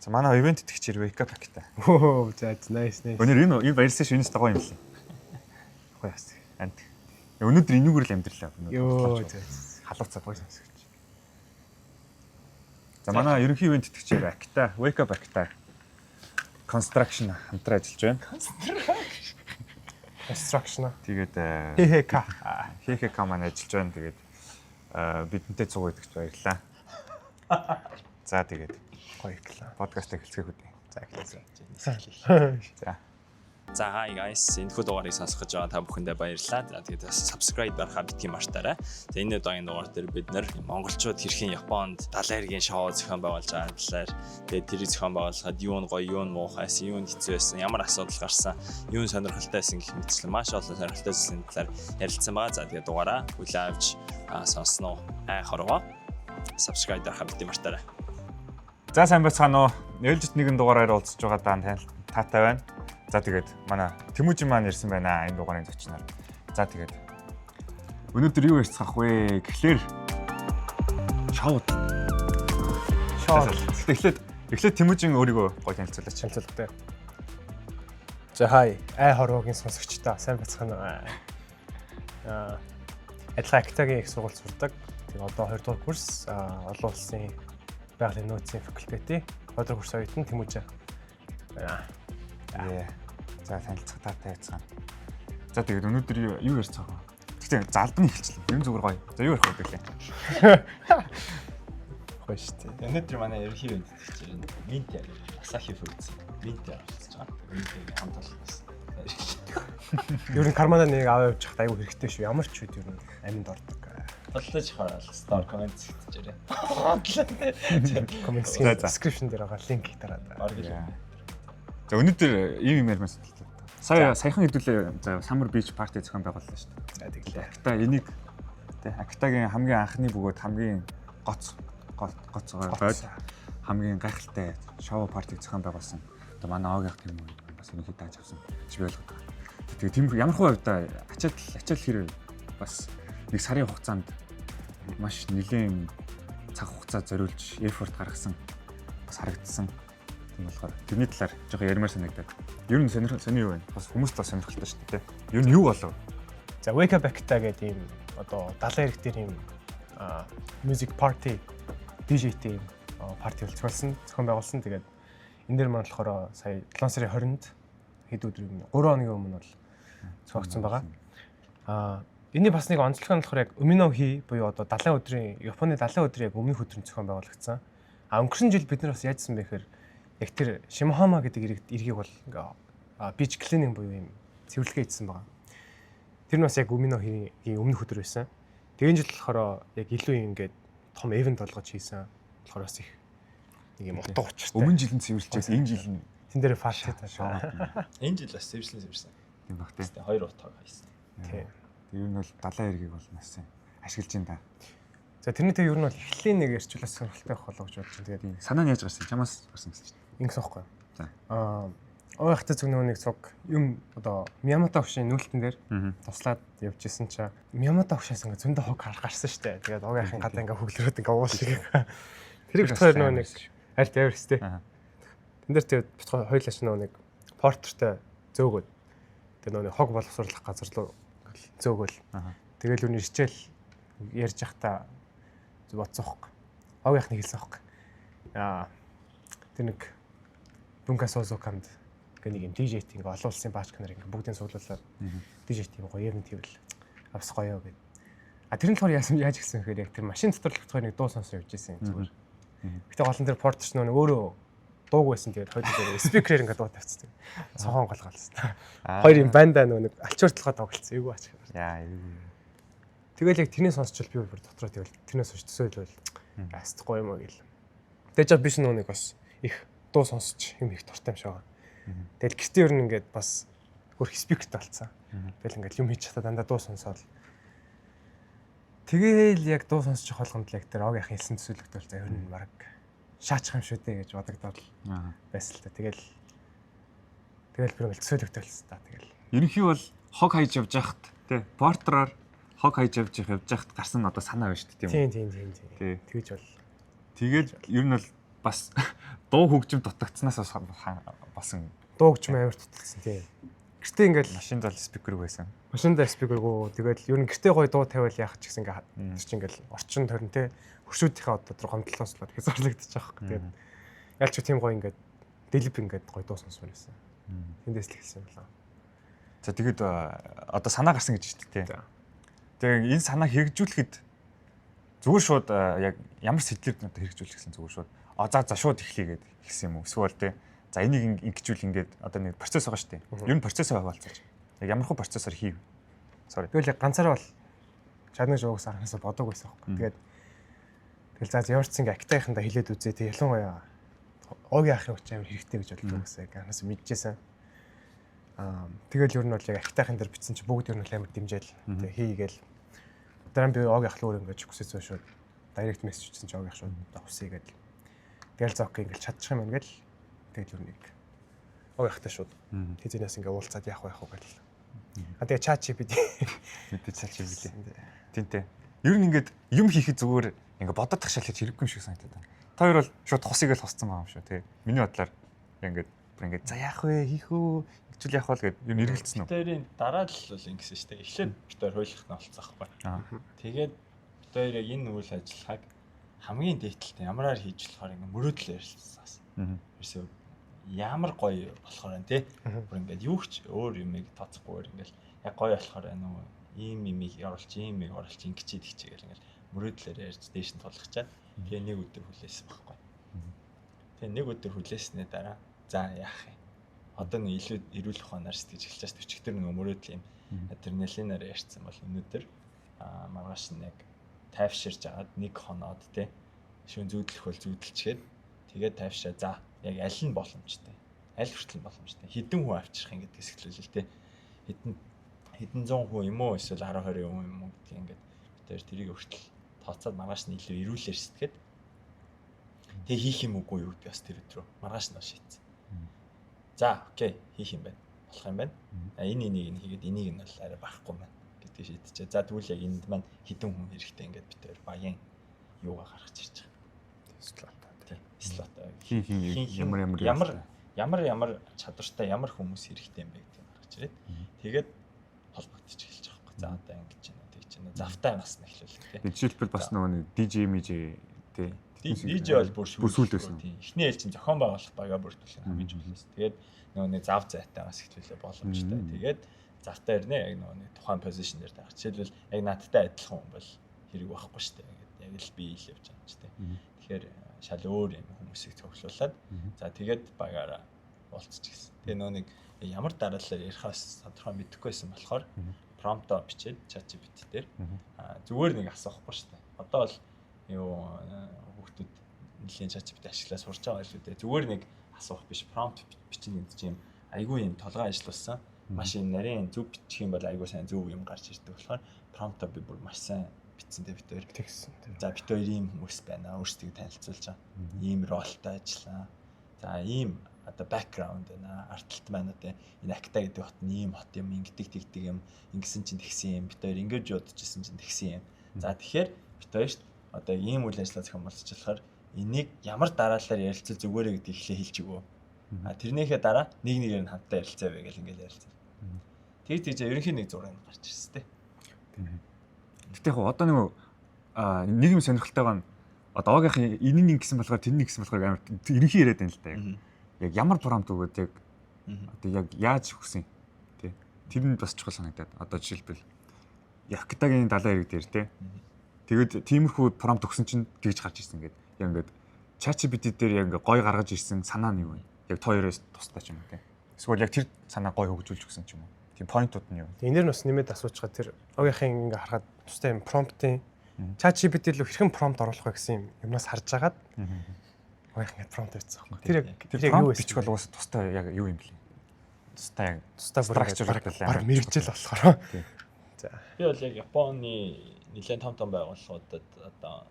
За манай ивент итгэгчээр wake up pack-тай. Оо за nice. Өнөр энэ баярсан шинэс дагуу юм лээ. Гоё яс. Ант. Өнөөдөр энүүгээр л амьдралаа. Йоо за. Халууцаа гоё сонсогч. За манай ерөнхий ивент итгэгчээр Акта, wake up pack-тай construction хамтран ажиллаж байна. Construction. Тэгээд ХХК маань ажиллаж байна. Тэгээд бидэнтэй цуг идэгч баярлаа. За тэгээд гоё ирлээ. Подкаст эхэлцгээх үү. За эхэлцгээе. За. За hi guys, энэ хүү дугаарыг сонсох гэж байгаа та бүхэндээ баярлалаа. За тэгээд subscribe барахаа битгий мартаарай. За энэ удаагийн дугаар дээр бид нэр монголчууд хэрхэн Японд далайн эргийн шоу зохион байгуулж байгаа талаар тэгээд тэрийг зохион байгуулахад юу нь гоё, юу нь муухайсэн, юу нь хэцүү байсан, ямар асуудал гарсан, юу нь сонирхолтой байсан гэх мэтчлэн маш олон сонирхолтой зүйлсийн талаар ярилцсан байгаа. За тэгээд дугаараа хүлээн авч сонсноо хорвоо. Subscribe барахаа битгий мартаарай. За сайн байцгаана уу. Ээлжид нэгэн дугаараар уулзж байгаа даан таатай байна. За тэгээд манай Тэмүүжин маань ирсэн байна энэ дугаарын зочноор. За тэгээд өнөөдөр юу ярьцгаах вэ гэхлээр шоуд. Эхлээд Тэмүүжин өөрийгөө гоё танилцуулаач. За хай хорвогийн сонсогчдоо сайн байцгаана уу. Адилхан Актагийн их сургууль сурдаг. Тэгээд одоо 2 дугаар курс олон улсын байгалийн нөөцийн факультетийн 2 дугаар курс оюутан Тэмүүжин. За танилцах таатай яцгаана. За тэгээд өнөөдөр юу ярьцгаах вэ? Гэхдээ залбны эхэлчихлээ. Юм зүгээр гоё. За юу ярих вэ гэхлээ. Гоё шүү дээ. Өнөөдөр манай ерөнхий ивент итгэгчээр минт яг Asahi Foods минт авчихж байгаа. Минтийг хамт олсон. Ер нь кармана нэг аваа явж хат айгүй хэрэгтэй шүү. Ямар ч үед ер нь аминд ордог. Бодлож хараад стор комент хийчихээрэй. Комент description дээр байгаа линк дараад. За өнөөдөр ийм юм ярьмаас талаа. Саяхан хэдүүлээ за Summer Beach Party зохион байгууллаа шүү дээ. За тэглээ. Акта энийг Актагийн хамгийн анхны бөгөөд хамгийн гоцгой бойд хамгийн гайхалтай шоу партиг зохион байгуулсан. Одоо манай Огийн тийм үү бас энэ хэд тааж авсан чи би ойлгоод байгаа. Тэгээ тийм ямар хувь удаа ачаал хэрэг бас нэг сарын хугацаанд маш нэлээд цаг хугацаа зориулж effort гаргасан бас харагдсан. Тийм болохоор тэрний талаар жоохон ярмаар санагдаад. Ер нь сони юу вэ? Бас хүмүүст бас сонирхолтой шүү дээ. Ер нь юу болов? За Wake Up Acta гэдэг ийм одоо далайн эрэг дээр ийм music party DJ team party зохион байгуулсан. Тэгээд энэ дээр маань болохоор сая 7 сарын 20-нд хэд өдөр юм 3 хоногийн өмнө бол зохиогдсон байгаа. Энэний бас нэг онцлог нь болохоор яг Umino-hi буюу одоо далайн өдрийн Японы далайн өдрийн яг өмнөх өдрөнд зохион байгуулагдсан. Өнгөрсөн жил бид нар бас яажсан бэ гэхээр яг тэр Shimohama гэдэг иргээг бол beach cleaning буюу юм цэвэрлэгээ хийсэн байгаа. Тэр нь бас яг Umino-ийн өмнөх өдөр байсан. Тэгэн жил болохоор яг илүү ингээд том event болгож хийсэн. Болохоор бас их нэг юм утга учиртай. Өмнө жилийн цэвэрлжээс энэ жил нь тэн дээр фарштай таашаа. Энэ жил бас цэвэрлсэн. Тийм баг тийм. 2 утгаар хийсэн. Тийм. Ер нь бол далайн эргийг бол нас ашиглаж байна да. За тэрний тэг ер нь бол эхлэлийн нэг ярьчлаас сонирхолтой байх болоо гэж бодож байна. Тэгээд санаа нь яаж гарсан? Чамаас гарсан гэсэн чинь. Ингэс аахгүй. За. Ойхтой зүг нэг цуг юм одоо Миямото хөшийн нүүлтэн дээр туслаад явж исэн чинь Миямото хөшөөс ингээ зөндөө хог гарсан штэ. Тэгээд огийнхын гадаа ингээ хөглөрөөд ингээ уул шиг. Тэр битгаар нөгөө нэг аль тавир хэвчтэй. Тэн дээр тэгээд битгаар хоёулаач нөгөө нэг портертэй зөөгөөд тэгээд нөгөө хог боловсруулах газар руу зөөгөөл. Тэгэл үн ирчээл ярьж явахдаа бодсоох. Огийнхны хэлсэн аахгүй. Тэр нэг Дүнка Созоканд нэг юм DJ тийм олон улсын баачк нар ингээ бүгдийн суулуулаад DJ тийм гоё юм тийвэл авс гоё гэд. Тэр нь болохоор яаж гисэн гэхээр яг тэр машин дотор л болохоор нэг дуу сонсож явж байсан зүгээр. Гэтэ голон тэр портерч нөгөө өөрөө дууг байсан тэгээд хойд дээр спикерээр ингээ дуу тавьчихсан. Цохон голгаалсан. Хоёр юм банда нөгөө нэг алчууртлахад тоглолцсон. Эйгүү аач. Яа эйгүү. Тэгэл яг тэрний сонсчл би бүр дотроо тэгэл тэрнээс сонч төсөөлөл астахгүй юм аа гэл. Тэгэж жаа биш нөгөө нэг бас их дуу сонсч юм их дуртай юм шиг байгаа. Тэгэл гэртээ ер нь ингээд бас хөрх спикертэй болцсон. Тэгэл ингээд юм хийж чадаа дандаа дуу сонсоод. Тэгэл яг дуу сонсч холгонд л яг тэр Огийн хэлсэн төсөөлөгтэй бол за ер нь баг шаачих юм шүү дээ гэж бодогдоод байсан л та. Тэгэл бүр ингээд төсөөлөгтэй болсон та. Тэгэл ерөнхий бол хог хайж явж байхад тий портраар хог хайж явж байхад гарсан одоо санаа байна шүү дээ тийм үү? Тийм. Тэгэж бол. Тэгэл ер нь бол бас дуу хөгжим дутагдсанаас басан Дуу хөгжим амар туталсан тий. Гэртээ ингээл машин дал спикер байсан. машинда спикергөө тэгэл ер нь гэртээ гоё дуу тавиал яах ч гэсэн ингээд тэр чинь ингээл орчин тойрон тий хөршүүдийнхээ одоо тэр гомдлоослоод хязгаарлагдчих واخ. Тэгээд ялч тийм гоё ингээд дэлб ингээд гоё дуу сонсмор байсан. Тэндээс л хэлсэн юм байна. За тэгээд одоо санаа гарсан гэж шүү дээ. Тэгээд энэ санаа хэрэгжүүлэхэд зүгээр шууд яг ямар сэтлэр одоо хэрэгжүүлэх гэсэн зүгээр шууд за шууд эхлэе гэд хэлсэн юм уу? Эсвэл тэ за энийг ингэжүүл ингээд одоо нэг процесс байгаа шүү дээ. Ер нь процессыг хаваалцаж. Яг ямар хөө процессор хийв. Sorry. Тэгэл яг ганцаараа бол чадна жуугс аранасаа бодог байсан байхгүй. Тэгээд тэгэл за ямар ч ингээ актайхандаа хилээд үзээ. Тэг ялангуяа огийн ахын хүч амар хэрэгтэй гэж боддог гэсэн яг анаас мэдчихсэн. Тэгэл ер нь бол яг актайхан дээр бичсэн чи бүгд ер нь амар дэмжээл тэг хийгээл. Дараа нь би огийн ах руу ингээ хүсэж шууд директ мессеж хийсэн чи огийн ах шууд хувсъя гэдэг. Тэгэл зок ингээл чадчих юм байна гэл. Тэгэл ер нь огийн ахтай шууд хэзээс ингээ уулзаад яах вэ гэл. Тэгээ чат GPT мэдээ чат GPT. Тинтээ. Ер нь ингээд юм хийхэд зүгээр ингээд бодоод тах шалгаж хэрэггүй юм шиг санагдаад байна. Та хоёр бол шууд хосыг л хосцсон байгаа юм шүү тий. Миний бодлоор ингээд за яах вэ хийх үү хичүүл яах вэ гэд ер нь эргэлцсэн үү. Битэрийн дараа л бол ингэсэн шүү дээ. Эхлээд битэр хойлох нь олцсон байхгүй. Тэгээд битэр яг энэ үйл ажиллагааг хамгийн дээдлэлтэй ямараар хийж болохоор ингээ мөрөөдөл ярилцсан. Ерөөсөө ямар гоё болохоор байна тий. Бүр ингээд юу ч өөр юмыг тооцохгүйгээр ингээл яг гоё болохоор байна уу. Ийм имийг оруулж, ийм имийг оруулж ингэчихэд хичээгээл ингээл мөрөөдлөөр ярьж дээш нь тулгачаад тэгээ нэг өдөр хүлээсэн байхгүй. Тэгээ нэг өдөр хүлээснээ дараа за яах юм. Одоо нэг илүү эрүүл ухаанаар сэтгэж эхэлж байгаа төчгтөр нэг мөрөөдөл юм. Адреналинаар ярьсан бол өнөөдөр маргааш нэг тайвширж агаад нэг хоноод тий шүүн зүүдлэх бол зүүдэлчгээд тэгээд тайвшаа за яг аль нь боломжтой. Аль хүртэл боломжтой. Хэдэн хүн авчрах юм гэдгээс эхлүүлээ тий. Хэдэн 100 хүн юм уу эсвэл 10 20 хүн юм уу гэдгийг ингээд бид тэрийг хүртэл тооцоод маргааш нь илүү эрүүлэр сэтгэхэд тэг хийх юм уугүй юу би бас тэр өдрөө маргааш нь шийдсэн. За окей хийх юм байна. Болох юм байна. Энийг нь хийгээд энийг нь бол арай барахгүй байна гэдгийг шийдчихээ. За тэгвэл яг энд маань хэдэн хүн хэрэгтэй ингээд бид тэр баян юугаа гаргаж ирж байгаа. Слот ямар чадвартай ямар хүмүүс хэрэгтэй юм бэ гэдгийг гаргаж ирээд тэгээд холбогдож эхэлж байгаа байхгүй. За одоо ингэж байна тэгж байна. Завтай нас нь эхлүүлээ тий. Жишээлбэл бас нөгөө DJ имиж тий. DJ бол бүр сүүл байсан. Эхний ээлжин зохион байгуулах багаа бүрдүүлэх хамгийн чухалс. Тэгээд нөгөө нэг зав зайтаагаас эхлүүлээ боломжтой. Тэгээд завтай ирнэ яг нөгөө нэг тухайн позишн дээр таарч. Жишээлбэл яг надтай адилхан хүн бол хэрэг байхгүй шүү дээ. Яг л би ил явж байгаа юм чи тий. Тэгэхээр шал өөр юм хүмүүсийг цогцолуулаад за тэгээд багаараа уулзчих гэсэн. Тэгээ нөгөө нэг ямар дараалал ярихаас тодорхой мэдэхгүйсэн болохоор промпто бичээд ChatGPT дээр зүгээр нэг асуухгүй шүү дээ. Одоо бол юу хүүхдүүд нэлийн ChatGPT ашиглаад сурч байгаа шүү дээ. Зүгээр нэг асуух биш промпт бичнэ гэдэг чинь айгүй юм толгой ажиллуулсан. Машин нарийн зөв бичих юм бол айгүй сайн зөв юм гарч ирдэг болохоор промпто би бүр маш сайн бичсэн дээ бид хоёр тэгсэн. За бид хоёр ийм хүмүүс байна. Өөрсдийг танилцуулж байгаа. Ийм ролтой ажиллаа. За ийм одоо бэкграунд байна. Арталт байна одоо энэ акта гэдэг хот нь ийм хот юм, ингэдэг тэгдэг юм, ингэсэн чинь тэгсэн юм. Бид хоёр ингэж удажсэн чинь тэгсэн юм. За тэгэхээр бид хоёрт одоо ийм үйл ажиллагаа зохион болцоолохоор энийг ямар дараалалаар ярилцал зүгээрээ гэдэг ихлэ хэлж өгөө. Тэрнийхээ дараа нэг нэгээр нь хамтдаа ярилцаа вэ гэл ингээл ярилцсан. Тэгж ерөнхийн нэг зураг гарч ирсэн тэ. Гэтэ яг одоо нэг юм сонирхолтойгоо одоо оогийнх энэ гэсэн болохоор тэр нэг гэсэн болохоор амар ерөнхий яриад байна л да. Яг ямар промпт өгөөд яг одоо яг яаж өгсөн тий. Тэр нь бас чухал санагдаад. Одоо жишээлбэл Якутагийн далайн хэрэг дээр тий. Тэгээд тиймэрхүү промпт өгсөн чинь тэгж гарч ирсэн гэдэг. Яг ингээд ChatGPT дээр яг гой гаргаж ирсэн санаа нь юу вэ? Яг тооёроос тустай ч юм уу тий. Эсвэл яг тэр санаа гой хөгжүүлж өгсөн ч юм уу. Тийм поинтууд нь юу? Энээр нь бас нэмээд асуучгаа тэр оогийнхын ингээ харахад тустай юм промптын ChatGPT рүү хэрхэн промпт оруулах вэ гэсэн юмнаас харж агаад оогийнх ингээ промпт хийсэн байхгүй. Тэр яг юу бичих бол уус тустай яг юу юм блэ? Тустай баг мэрэгжил болохоор. За. Би бол яг Японы нэлээд том байгууллагуудад одоо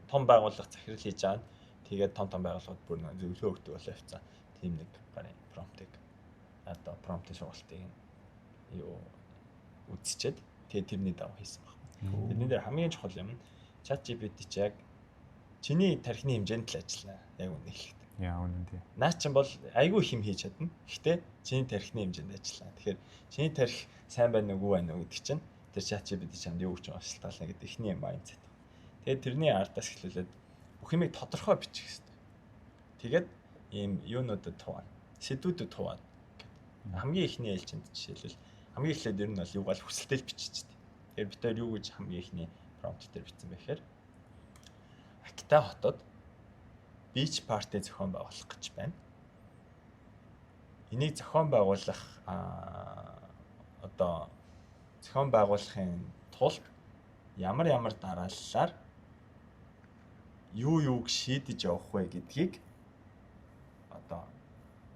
том байгууллага захирал хийж байгаа. Тэгээд том байгууллагууд бүр зөвлөгөө өгдөг болоо явцсан. Тийм нэг гарын промптыг одоо промптын сургалтыг юу үзчихэд тэгээд тэрний дагуу хийсэн баг. Тэрний дээр хамгийн чухал юм ChatGPT ч яг чиний тархины хэмжээнд л ажиллана. Яг үнэ хэлэхэд. Яа үнэн тий. Наа чин бол айгүй хим хийж чадна. Гэхдээ чиний тархины хэмжээнд ажиллана. Тэгэхээр чиний тархи сайн байна уу байна уу гэдэг чинь тэр ChatGPT чамд юу гэж шалтгаална гэдэг ихний майндсет. Тэгээд тэрний ардаас эхлүүлээд бүх юмыг тодорхой бичих хэрэгтэй. Тэгээд ийм юунуудад туваа, сэдвүүдэд туваа. Хамгийн ихний ээлжинд жишээлбэл хамгийн эхлээд ер нь бол юугаал хүсэлтэл биччихсэн. Тэгэхээр бид хоёр юу гэж хамгийн ихний промпт дээр бичсэн бэ гэхээр Акита хотод beach party зохион байгуулах гэж байна. Энийг зохион байгуулах одоо зохион байгуулахын тулд ямар дарааллаар юуг шийдэж явах вэ гэдгийг одоо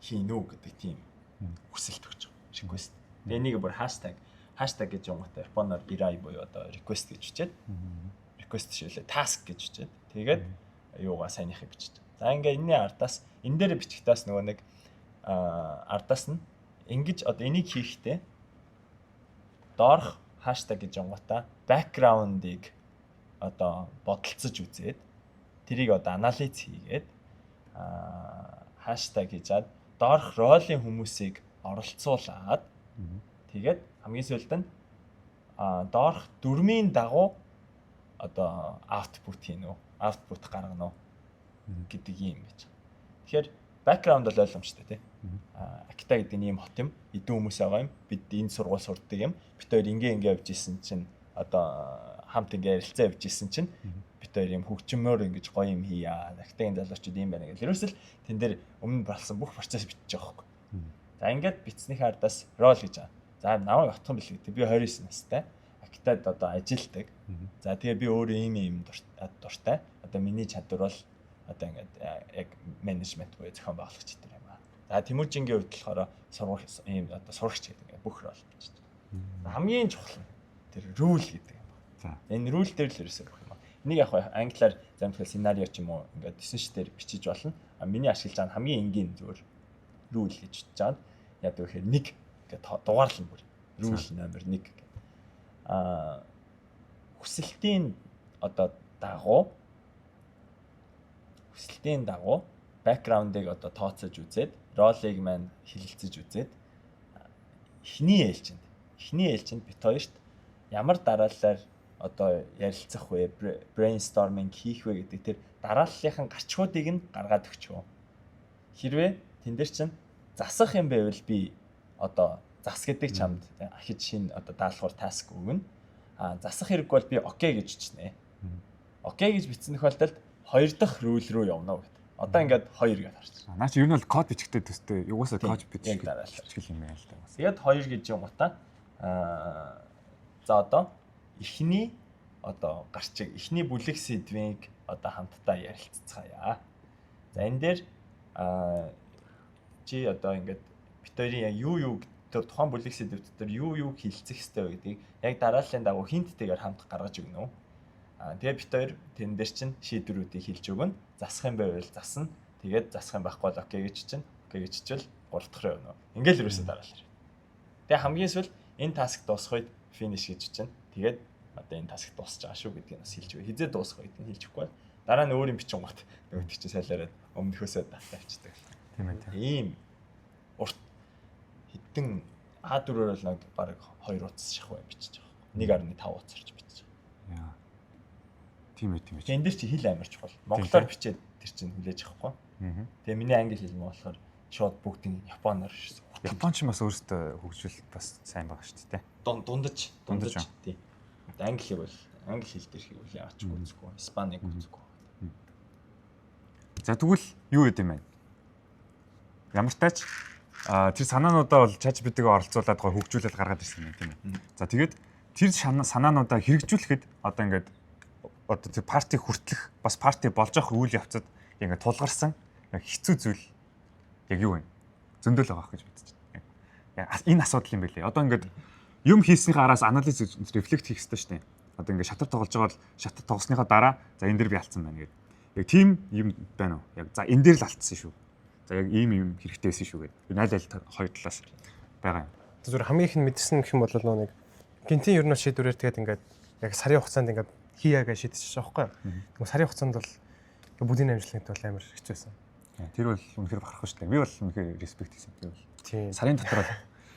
хийнү гэдэг тийм хүсэлт өгч байгаа. Request. Тэгээ энийг бүр хаштаг гэж юмгатай японоор ирай буюу одоо request гэж бичээд request шивлээ task гэж бичээд тэгээд юугаа сайнхыг бичиж. За ингээ энэний ардаас энэ дээр бичихтаас нөгөө нэг ардаас нь ингэж одоо энийг хийхдээ доорх хаштаг гэж юмгатай background-ыг одоо бодолцож үзээд тэрийг одоо анализ хийгээд хаштаг хийжаад доорх ролын хүмүүсийг оролцуулаад тэгээд хамгийн сүүлд нь доорх дөрмийн дагуу одоо output хийнэ үү? Output гаргана уу гэдэг юм байж. Тэгэхээр background бол ойлгомжтой тий. Акита гэдэг нь ийм хот юм. Эдэн хүмүүс байгаа юм. Бид энэ сургууль сурдаг юм. Бид хоёр ингээ явж исэн чинь одоо хамт ингээ ярилцаа явж исэн чинь бид хоёр юм хөгжмөөр ингэж гоё юм хийя. Акитагийн залуучууд ийм байна гэл. Ерөөсөл тэн дээр өмнө болсон бүх процесс бичиж байгаа байхгүй. За ингээд бичснийхээ ардаас рол гэж байгаа. За намайг отхон бэл гэдэг. Би 29 настай. Акитад одоо ажилтдаг. За тэгээ би өөрөө ийм дуртай. Одоо миний чадвар бол одоо ингээд яг менежмент буюу зохион байгуулагч гэдэг юм аа. За Тэмүүжингийн хувьд болохоор ийм одоо сурагч гэдэг ингээд бүх рол бичиж байгаа. Хамгийн чухал нь тэр rule гэдэг юм байна. За энэ rule дээр л ерөөсөө бүх юм аа. Энийг яг англиар замтгал сценарио ч юм уу ингээд дисэншээр бичиж болно. Миний ашиглаж байгаа хамгийн энгийн зөвөр rule гэж бичиж байгаа. Яг гэхээр 1 гэдэг дугаарлал бүр rule номер 1 гэдэг. Хүсэлтийн одоо дагуу бэкграундыг одоо тооцоож үзээд ролыг маань хилэлцэж үзээд эхний ээлжинд бит хоёрт ямар дараалалаар одоо ярилцах вэ, брейнсторминг хийх вэ гэдэг тэр дарааллын гарчгуудыг нь гаргаад өгчөө. Хэрвээ тэн дээр чинь засах юм байвал би одоо зас гэдэг чамд ахиж шинэ одоо даалгавар таск өгнө. Засах хэрэг бол би окей гэж бичнэ. Окей гэж бичсэн тохиолдолд 2 дахь рул руу явна гэдэг. Одоо ингээд 2 гэж харж байна. Наа чи ер нь бол код бичихтэй төстэй. Юугасаа код бичих дараалал юм байна л да. Тэгээд 2 гэж юм гутаа. За одоо эхний одоо эхний бүлэг сэдвийг одоо хамтдаа ярилццгаая. За энэ дээр чи одоо ингээд бит хоёрын яг юу тухайн бүлэг сэдвүүд дээр юу хилцэх хэрэгтэй вэ гэдгийг яг дарааллын дагуу хинттэйгээр хамт гаргаж өгнө үү. Тэгээ бит хоёр тэн дээр чинь шийдвэрүүдийг хэлж өгнө. Засах юм байвал засна. Тэгээд засах юм байхгүй бол окей гэж чинь. Окей гэж чичвэл 3 дахь руу явна. Ингээл ерөөсөө дараалал. Тэгээ хамгийн сүүл энэ таск дуусах үед финиш гэж чинь. Тэгээд одоо энэ таск дуусч байгаа шүү гэдгийг бас хэлж өгье. Хизээ дуусах үед нь хэлж өгөхгүй. Дараа нь өөр юм бичин гот. Нөгөөд чинь сайлаараад өмнөхөөсөө дата авчдаг. Тийм ээ. Ийм урт хэдэн А4-оор л нэг баг 2 утас шахав бичиж байгаа. 1.5 утасарч бичиж байгаа. Яа. Тийм ээ. Тэгээ энэ дэр чи хэл амарч бол. Монголоор бичээд тэр чинь хүлээж авахгүй. Тэгээ миний англи хэл нь болохоор шууд бүгдийн японоор шээ. Японч бас өөрөөсөө хөгжүүлэлт бас сайн байгаа шүү дээ. Дундаж тийм. Англи бол англи хэл дээр хийвэл яач үзэхгүй. Испанийг үзэхгүй. За тэгвэл юу гэдэг юм бэ? Ямар тач тэр санаануудаа бол ChatGPT-г оролцуулаад гоо хөгжүүлээд гаргаад ирсэн юм тийм ээ. За тэгээд тэр санаануудаа хэрэгжүүлэхэд одоо ингээд одоо тэр парти хүртэлх бас парти болж явах үйл явцад ингээд тулгарсан яг хэцүү зүйл яг юу вэ? Зөндөл байгаа гэж бодож байна. Яг энэ асуудал юм байлээ. Одоо ингээд юм хийснийхээ араас анализ рефлект хийх хэрэгтэй шүү дээ. Одоо ингээд шатар тоглож байгаа бол шатар тоглосныхаа дараа за энэ дээр би алдсан байна гэдэг. Яг тийм юм байна уу? Яг за энэ дээр л алдсан шүү. За яг ийм юм хэрэгтэй байсан шүү гэдэг. Найл хоёр талаас байгаа юм. Зүгээр хамгийн их нь мэдсэн гэх юм бол нэг гинтийн ер нь шийдвэрээр тэгээд ингээд яг сарын хугацаанд ингээд хийя гэж шийдчихэж байгаа байхгүй юу. Тэгвэл сарын хугацаанд бол Будийн амжилтанд бол амар хэцүүсэн. Тэр бол үнэхээр бахархав шүү дээ. Би бол үнэхээр респект хийсэн. Би бол Тийм. сарын дотор бол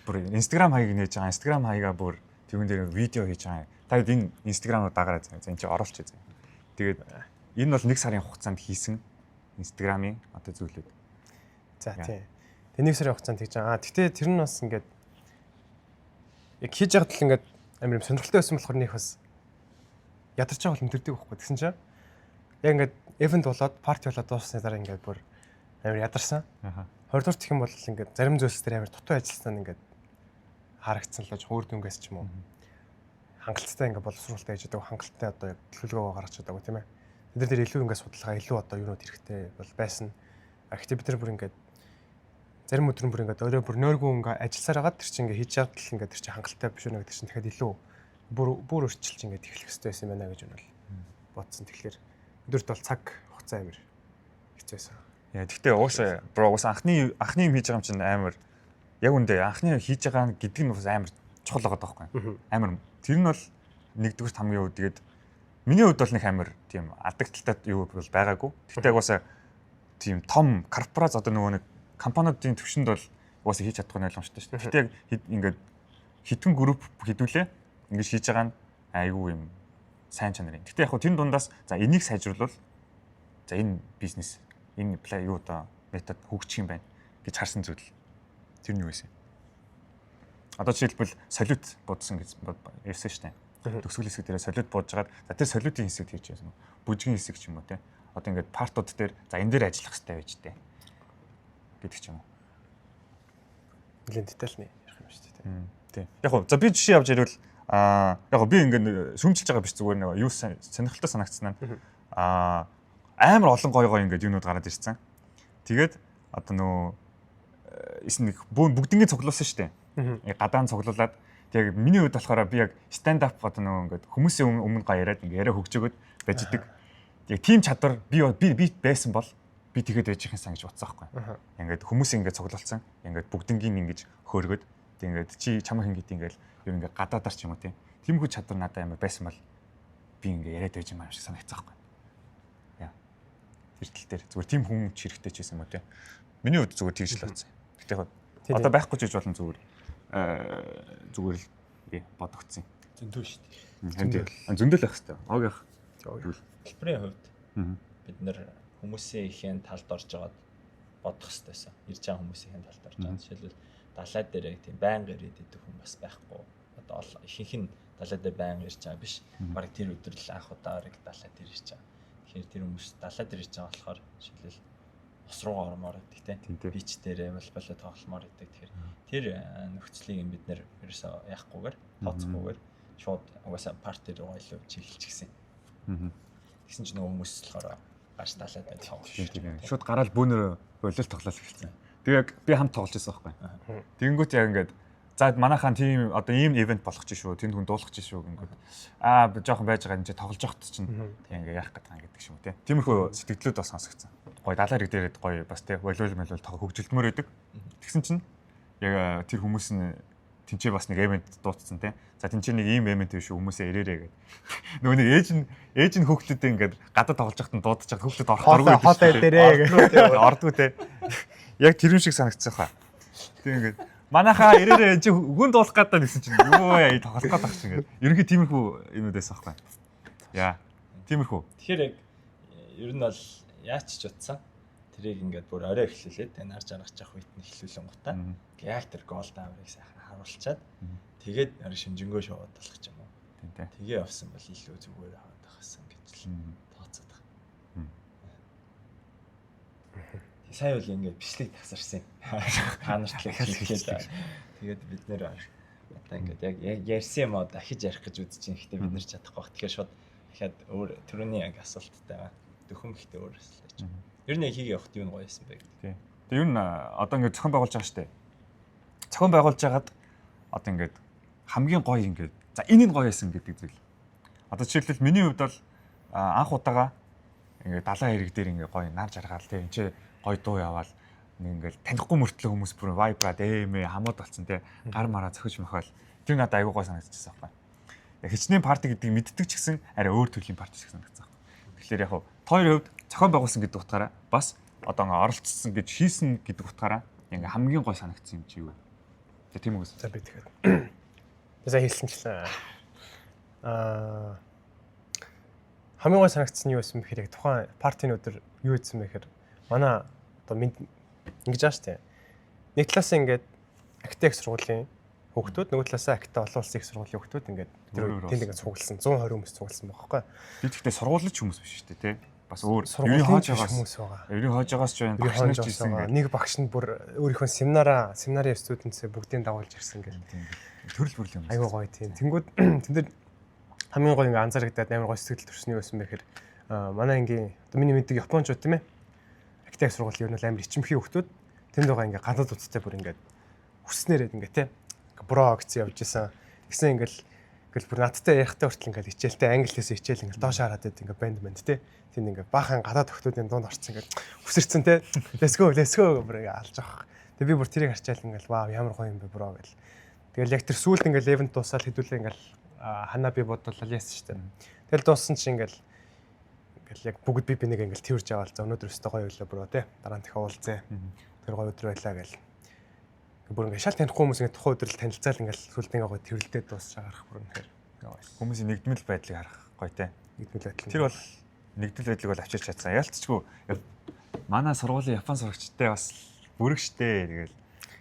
бүр Instagram хаяг нээж байгаа. Instagram хаягаа бүр тэрүүн дээр видео хийж байгаа. Та энэ Instagram-ыг дагараа заа. Энд чи оруулчих заа. Тэгээд энэ бол 1 сарын хугацаанд хийсэн Instagram-ийн одоо зүйлүүд. За тийм. Тэгээ 1 сарын хугацаанд хийж байгаа. Гэхдээ тэр нь бас ингээд яг хийж байгаад л ингээд амар юм сонирхолтой байсан болохоор нөх бас ядарч байгаа бол мэдэрдэг байхгүй. Тэгсэн чинь яг ингээд event болоод парти болоод дууссаны дараа ингээд бүр амар ядарсан. 20 дуурт гэх юм бол ингээд зарим зүйлс дээр амар дутуу ажилласан ингээд харагдсан л өөр дүнгээс ч юм уу. Хангалттай ингээд боловсруулалтаа хийж байгаа хангалттай одоо яг төлөвлөгөө гаргаж чадаагүй тийм ээ. Бид нар дээр илүү ингээд судалгаа илүү одоо юунууд хэрэгтэй бол байсан. Гэхдээ бид нар бүр ингээд зарим өдөр бүр ингээд өөрөө бүр нойргүй ингээд ажилласаар хагаад тэр чинь ингээд хийж чадвал ингээд тэр чинь хангалттай биш үү гэдэг чинь дахиад илүү бүр өөрчилж ингээд эхлэх хэрэгтэй байсан юм байна гэж бол бодсон. Тэгэхээр өдөрт бол цаг хугацаа амир хэцүү байсан. Яа гэхдээ уусаа анхны юм хийж байгаа юм чинь амар яг үндэ анхны хийж байгаа гэдэг нь бас амар чухал байгаа байхгүй. Амар тэр нь бол нэгдүгээр хамгийн үед тэгээд миний хувьд бол нэг амар тийм алдагдaltaй юу бол байгаагүй. Гэхдээ уусаа тийм том корпорац одоо нөгөө нэг компаниудын төвшөнд бол уусаа хийж чадахгүй ойлгомжтой шүү дээ. Гэхдээ яг ингээд хитгэн групп хэдүүлээ ингэж хийж байгаа нь айгүй юм сайн чанар юм. Гэхдээ яг хөө тэр дундаас за энийг сайжруулбал за энэ бизнес энэ плей юу одоо метод хөгжих юм байна гэж харсан зүйл. Тэр нь юу вэ? Одоо жишээлбэл солиут будсан гэж ярьсан шүү дээ. Төгсгөл хэсэг дээр солиут буудж хагаад за тэр солиутын хэсэгт хийж байсан. Бүжгийн хэсэг ч юм уу те. Одоо ингээд партууд дээр за энэ дээр ажиллах хэрэгтэй байж тээ. Гэдэг ч юм уу. Нэлээд детальны ярих юм шүү дээ. Тийм. Яг гоо за би жишээ авч ирвэл яг гоо би ингээд сүмжилж байгаа биш зүгээр нэг юу сонирхолтой санагдсан нь амар олон гой ингээд юунууд гараад ирсэн. Тэгээд одоо нөө нэг бүгднийг цуглуулсан шүү дээ. Гадаан цуглуулад тэгээд миний хувьд болохоор би яг stand up одоо нөө ингээд хүмүүсийн өмнө гоо яриад ингээд яриа хөгжөөгöd байж идэг. Яг тийм чадвар би байсан бол би тэгэхэд байж их юмсан гэж бодсон байхгүй. Ингээд хүмүүсийн ингээд цуглуулсан. Ингээд бүгднийг ингэж хөөргöd. Тэгээд чи чамаа хин гэдэг ингээд юу ингээд гадаадаар ч юм уу тийм хүү чадвар надад амар байсан бол би ингээд яриад байж юм шиг санагцсан байхгүй. Яа. Тэр тал дээр зүгээр тийм хүн хэрэгтэй ч байсан юм уу те. Миний хувьд зүгээр тэгж л бодсон. Гэтэ яг одоо байхгүй ч гэж болно зүгээр л бодогдсон. Зөндөө шүү дээ. Зөндөл байх хэрэгтэй. Ог явах. Хэлбэрийн хувьд бид нэр хүмүүсийн ихэн талд орж байгаад бодох хэрэгтэйсэн. Ирж байгаа хүмүүсийн талд орж байгаа. Жишээлбэл далай дээр яг тийм байнга ирээд идэх хүн бас байхгүй. Одоо ихэнх нь далай дээр байнга ирж байгаа биш. Бараг тэр өдөр л анх удаа ориг далай дээр ирж байгаа. Тэгэхээр тэр хүмүүс далай дээр ирж байгаа болохоор жишээлбэл ус руугаа ормоор идэх тийм бич дээрээ волейбол тогломоор идэх. Тэгэхээр тэр нөхцөлийг бид нэр ерөөсөө яахгүйгээр тооцохгүйгээр шууд угаасаа парти руу илүү чиглэж гисэн. Тэгсэн чинь нөгөө хүмүүс болохоор гарч далай дээр тоглож. Шууд гараал бүүнөр болол тоглол эхэлсэн. Тэг яг би хамт тоглож байсан байхгүй. Тэгэнгүүт яг ингээд за манайхаа тийм одоо ийм ивент болох ч шүү. Тэнд хүн дуулах ч шүү гингүүд. Жоохон байж байгаа энэ чи тоглож явахт чинь тийм ингээ яах гэдэг юм гэдэг юм те. Тиймэрхүү сэтгэлдлүүд бас сонсогдсон. Гой далай хэрэг дээрээ гой бас те волейбол хөгжилтмөр байдаг. Тэгсэн чинь яг тэр хүмүүс нь тэнцээ бас нэг ивент дуудсан те. За тэнцээ нэг ийм ивент биш шүү хүмүүсээ ирээрээ гэдэг. Нөгөө нэг ээж нь хөөхлөдөө ингээд гадаа тоглож байхад нь дуудаж байгаа хөөхлөд орох хоолой дээрээ ордгоо те. Яг тэр юм шиг санагдсан хаа. Тэг ингээд манайхаа ирээрээ чи хүн дуулах гэдэг гэсэн чинь юу яа тоглох гэдэг багч ингээд. Ерөнхий тиймэрхүү юмудаас байхгүй. Яа. Тиймэрхүү. Тэгэхээр яг ер нь бол яач ч утсан. Тэрийг ингээд бүр орой эхлүүлээд нарж аргаж явах үед нь эхлүүлэн гутаа. Яг тэр гол дааврыг сайхан харуулчаад тэгээд шинжэнгөө шоуд болох юм уу. Тэгээ явсан бол илүү зүгээр аваад байхсан гэж л тооцоод байна. Сайн үл ингээд бичлэг тасарсан. Та нарт л хэлээд. Тэгээд бид нэр одоо ингээд яг ярьсан юм аа дахиж ярих гэж үзэж байна. Гэхдээ бид нэр чадахгүй бах. Тэгэхээр шууд дахиад өөр төрөний яг асуулттай байна. Дөхөм ихтэй өөрөөс л. Ер нь хийгээ явахт юу гоё байсан бэ гэдэг. Тий. Тэгээ ер нь одоо ингээд зохион байгуулж байгаа штэ. Зохион байгуулж хагаад одоо ингээд хамгийн гоё ингээд за энэ нь гоё байсан гэдэг зүйл. Одоо жишээлбэл миний хувьд бол анх удаага ингээд далайн хэрэг дээр ингээд гоё нар жаргаал тий. Энд чи гоё дуу яваал нэг ингээд танихгүй мөртлөө хүмүүс бүр вайбраад эмээ хамууд болцсон тий. Гар мараа зөхөж мөхөөл. Тэр надад аягүй гоё санагдчихсан байхгүй. Яг хичнээн парти гэдгийг мэддэг ч гэсэн арай өөр төрлийн парти шиг санагдсан. Тэгэхээр яг хоо тойр хувьд зохион байгуулсан гэдэг утгаараа бас одоо ингээ оролцсон гэж хийсэн гэдэг утгаараа ингээ хамгийн гой санагдсан юм чи юу вэ? Тэгээ тийм үгүйс. За би тэгэхээр сайн хэлсэнчлээ. Хамгийн гой санагдсан юу байсан бэхээр яг тухайн партийн өдөр юу хийсэн бэ гэхээр манай одоо ингэж ааш тээ. Нэг талаас ингээд актех сургуулийн хүүхдүүд, нөгөө талаас акта олон улсын их сургуулийн хүүхдүүд ингээд тэнд ингээд цугласан 120 хүмүүс цугласан байгаа байхгүй. Би тэгтээ сургуулийн ч хүмүүс биш шүү дээ тий. Бас өөр сургуулийн хүмүүс байгаа. Ерийн хоожоогоос ч багш нарч ирсэн ингээд. Нэг багш нь бүр өөрийнхөө семинарын студентсээ бүгдийг дагуулж ирсэн гэл. Төрөл бүрл юм. Айгуу гоё тийм. Тэнгүүд тэн дээр хамгийн гоё ингээ анзаарагдаад амар гоё сэтгэл төрсөн юу байсан бэ гэхээр манай ангийн одоо миний мэддэг японочууд тийм ээ. Актех сургуулийн ер нь амар ичимхий хүүхдүүд тэнд байгаа ингээ гадаад утастай бүр ингээ хүснээрээд ингээ тий. Бро гэсэн явж исэн. Тэгсэн ингээл бүр надтай ярихтай хүртэл ингээл хичээлтэй англи хэлээс хичээл ингээл доош хараад ингээл банд тий. Тэнд ингээ баахан гадаад охтуудын дунд орцсон ингээл хүсэрсэн тий. Let's go бүр ингээ алж авах. Тэгээ би бүр тэрийг харчаал ингээл вау ямар гоё юм бэ бро гэл. Тэгэл яг тэр сүүлд ингээл event дуусаад хэдүүлээ ингээл ханаа би бодлоо яасан шүү дээ. Тэгэл дууссан чи ингээл яг бүгд би нэг ингээл тэрж аваал за өнөөдөр өстө гоё өглөө бро тий. Дараа нь дахиад уулзъя. Тэр гоё өдөр байлаа гэл. Бүр ингээ шал танихгүй хүмүүс ингээ тухайн өдрөл танилцаал ингээл сүлд ингээ гоё тэрэлдээд дуусч агарах бүр үнэхээр хүмүүсийн нэгдмэл байдлыг харах гоё те. нэгдмэл байдал. Тэр бол нэгдэл байдлыг бол авчирч чадсан. Ялцчгүй манай сургуулийн Япон сурагчтай бас бүрэгштэй. Тэгэл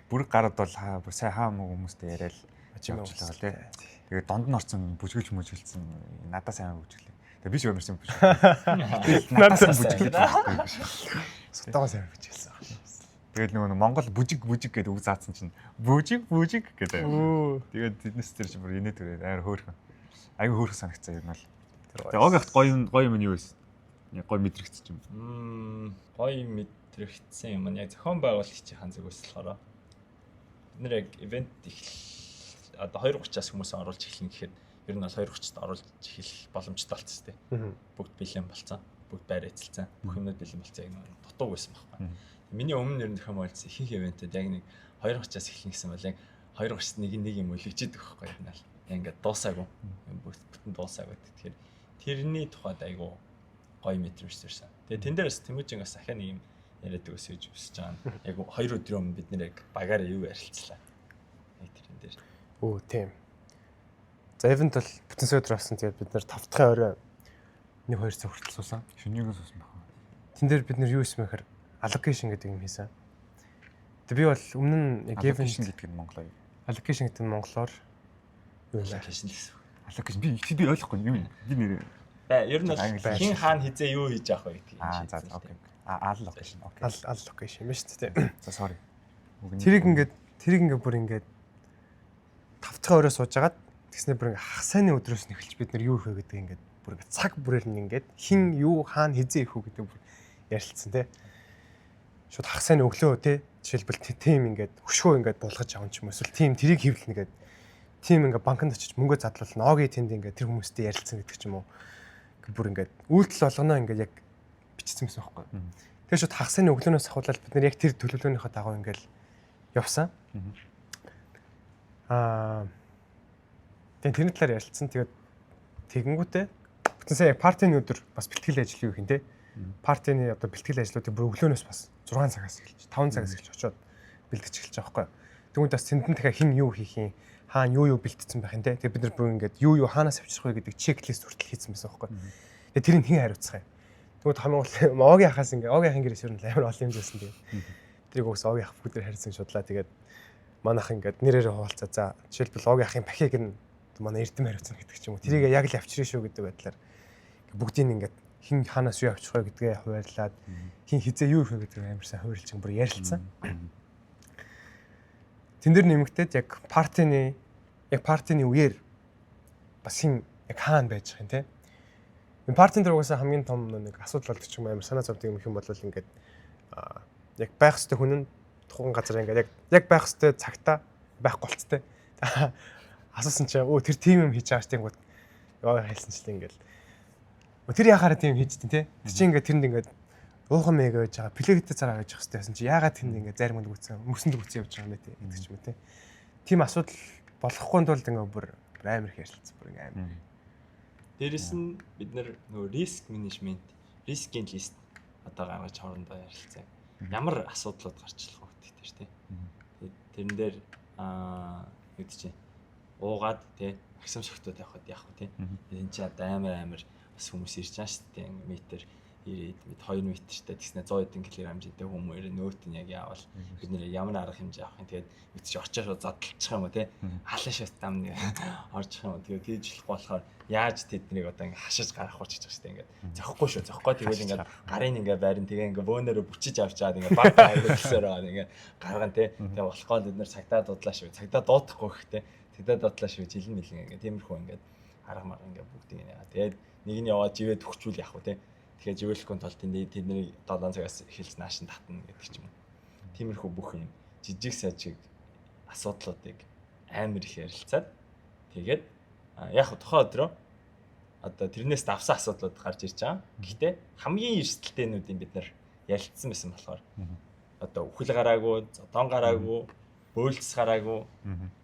бүрэг гарууд бол бүр сайн хаа муу хүмүүстэй яриад явуулчихлаа те. Тэгээд донд нь орсон бүжгэлж мүжгэлсэн надад сайн бүжгэлээ. Тэгээд би ч өөрөөсөө бүжгэлээ. Надад сайн бүжгэлээ. Сутгаа сайн бүжгэлсэн. Тэгээд нөгөө Монгол бүжиг гэдэг үг заасан чинь бүжиг гэдэг. Тэгээд тэднес тэр чинь бүр инээд төрөө амар хөөрхөн. Аюу хөөрхөн санагцсан юм бол. Тэгээд огт гоё юм юу вэ? Яг гоё мэдрэгдсэн юм. Гоё мэдрэгдсэн юм. Яг зохион байгуулагчийн зүгээс болохоор бид нэр яг ивент одоо 2:30-аас хүмүүс оруулж эхэлнэ гэхэд ер нь бол 2:30-д оруулж эхэлэх боломжтой болцсон тийм. Бүгд бэлэн болцсон. Бүгд байр эзэлсэн. Бүх юмнууд бэлэн болцсон. Яг дутууг байсан байхгүй. Миний өмнө ер нь зохион байгуулсан ихэнх ивентэд яг нэг 2:30-аас эхэлнэ гэсэн бол яг 2:30-д нэг юм өлөгчээд өгөх байхгүй юм аа. Ингээд дуусаагүй. Бүтэн дуусаагүй. Тэгэхээр тэрний тухайд айгу гоё мэдрэмжтэй. Тэгээ тэн дээрээс Тэмүүжин бас ахаа нэг юм яриад өгсөж өсөж байгаа. Яг 2 өдрийн өмнө бид нэр яг багаараа юу ярилцлаа. Яг тэрэн дээр. Өө тийм. За event бол бүтэн өдөр авсан. Тэгээд бид нэр 5 дахь орой 1-2 цаг хүртэл суусан. Шөнийгөө суусан байна. Тэн дээр бид нэр юу хийсэн мэхээр allocation гэдэг юм хийсэн. Тэг би бол өмнө нь яг event гэдэг нь монголоор. Allocation гэдэг нь монголоор юу вэ? Allocation гэсэн. Allocation би ойлгохгүй юм. Би нэр ер нь хин хаана хизээ юу хийж авах вэ гэдэг юм. За окей. Allocation. Окей. Allocation юм шүү дээ. За sorry. Тэрийг ингээд бүр ингээд 5 дахь орой суужгаад тэгснээр бүр ингээд хагас сайны өдрөөс нь эхэлж бид нар юу хийх вэ гэдэг ингээд бүр ингээд цаг бүрээр нь ингээд хин юу хаана хизээ их үү гэдэг бүр ярилцсан тий. Шууд хагас сайны өглөө тий. Жишээлбэл тим ингээд хөшгөө ингээд булгаж аван ч юм эсвэл тим тэрийг хэвлэнэ гэдэг. Тим ингээд банкнд очиж мөнгө задлуулна. Огийн тэнд ингээд тэр хүмүүстэй ярилцсан гэдэг ч юм уу. Бүр ингээд үйлдэл болгоно ингээд яг бичсэн байсан байхгүй. Тэгэхээр шууд хагас сайны өглөөнөөс ахуулаад бид нар яг тэр төлөвлөгөөнийхөө дагуу ингээд явсан. Тэгээд тэрний талаар ярилцсан. Тэгээд тэгэнгүүтээ бүтэн сая партийн өдөр бас бэлтгэл ажил юу гэх юм те. Партийн одоо бэлтгэл ажлуудыг бүр өглөөнөөс бас 6 цагаас эхэлж 5 цагаас эхэлж очиод бэлтгэж эхэлж байгаа байхгүй. Тэгвэл бас тэнд нь дахиад хин юу хийх юм, хаана юу бэлтгэсэн байх юм те. Тэгээд бид нар бүр ингээд юу хаанаас авчрах вэ гэдэг чеклист хүртэл хийсэн байсан байхгүй. Тэгээд тэрийг хэн хариуцах юм. Тэгвэл хамгийн гол Огийн ахаас ингээд Огийн ахын гэрээс ер нь амар олон юм зөөсөн тэгээд тэрийг уус Огийн ах бүгд харьцсан шудлаа. Тэгээд манайх ингээд нэрээр хуваалцаа. За жишээлбэл Огийн ахын пахиг нь манай эрдэм хариуцна гэдэг ч юм уу. Тэрийг яг л авчрын шүү гэдэг байдлаар бүгдийг ингээд хин хаанаас юу авчих вэ гэдгээ хуваарлаад хин хизээ юу хийх вэ гэдэг амар сайн хуваарлж бүр ярилцсан. Тэн дээр нэмэгдээд яг партийн үеэр бас хин яг хаана байж байгаа юм те. Энэ партийн дөрвөөс хамгийн том нэг асуудал болдог ч юм амар санаа зовдөг юм бол ингээд яг байх ёстой хүн нь тухайн газар ингээд яг байх ёстой цагтаа байхгүй болцтой. Асуусан чинь тэр тим юм хийж байгаа ч тэнгууд яа хэлсэнчлээ ингээд тэр яхаараа тийм хийжтэй тий. Тэр чинь ингээд тэрэнд ингээд уухан мэг байж байгаа, плегтэй цараа байж байгаа хэвчээсэн чи яагаад тэнд ингээд зарим хүнд гүцэн, мөсөнд гүцэн явж байгаа юм бэ тий гэдэг ч юм уу тий. Тим асуудал болохгүй тулд ингээд бүр амар их ярилцсан бүр ингээд амар. Дээрэс нь бид нар нөгөө риск менежмент, рискийн лист одоо гаргаж хоорондоо ярилцсан. Ямар асуудлууд гарч ирэх вэ гэдэг чинь тий. Тэрэн дээр юу гэж чинь уугаад тий максим шогтууд явахад яах вэ тий. Энэ чи одоо амар бас хүмүүс ирж байгаа шүү дээ. Метр 90 2 метртэй тэгснэ 100 хэдэн кг хэмжээтэй хүмүүс нөөт нь яг яавал бид нэр ямар арга хэмжээ авах юм тэгээд бид чи очоор задлчих юм уу тий халын шат там нэг орчих юм уу тэгээд тийж болохгүй болохоор яаж тэднийг одоо ингээ хашиж гарах уу гэж байгаа шүү дээ ингээ зохихгүй шүү зохихгүй тэгвэл ингээ гарын ингээ байран тэгээ ингээ бөөнөрө бүчиж авчаад ингээ баг хайрлуулсаар байгаа ингээ гарган тий тэгээ болохгүй бид нэр цагтаа дудлаа шүү цагтаа дуутахгүй гэхдээ цагтаа дутлаа шүү жилэн мэлэн ингээ тиймэрхүү ингээ арга марга ингээ бүгдийг яа тэгээд нэг нь яваад живэд өгчүүл яах вэ тий. Тэгэхээр живэлэхгүй тулд тэдний 7 цагаас эхэлж наашин татна гэдэг ч юм уу. Тиймэрхүү бүх юм жижиг сажиг асуудлуудыг амар их ярилцаад тэгээд яг тухайн өдрөө одоо тэрнээс давсан асуудлууд гарч ирж байгаа. Гэхдээ хамгийн эрсдэлтэйнүүдийн бид нар ярилцсан байсан болохоор одоо үхэл гараагүй, зодон гараагүй, бөөлц гараагүй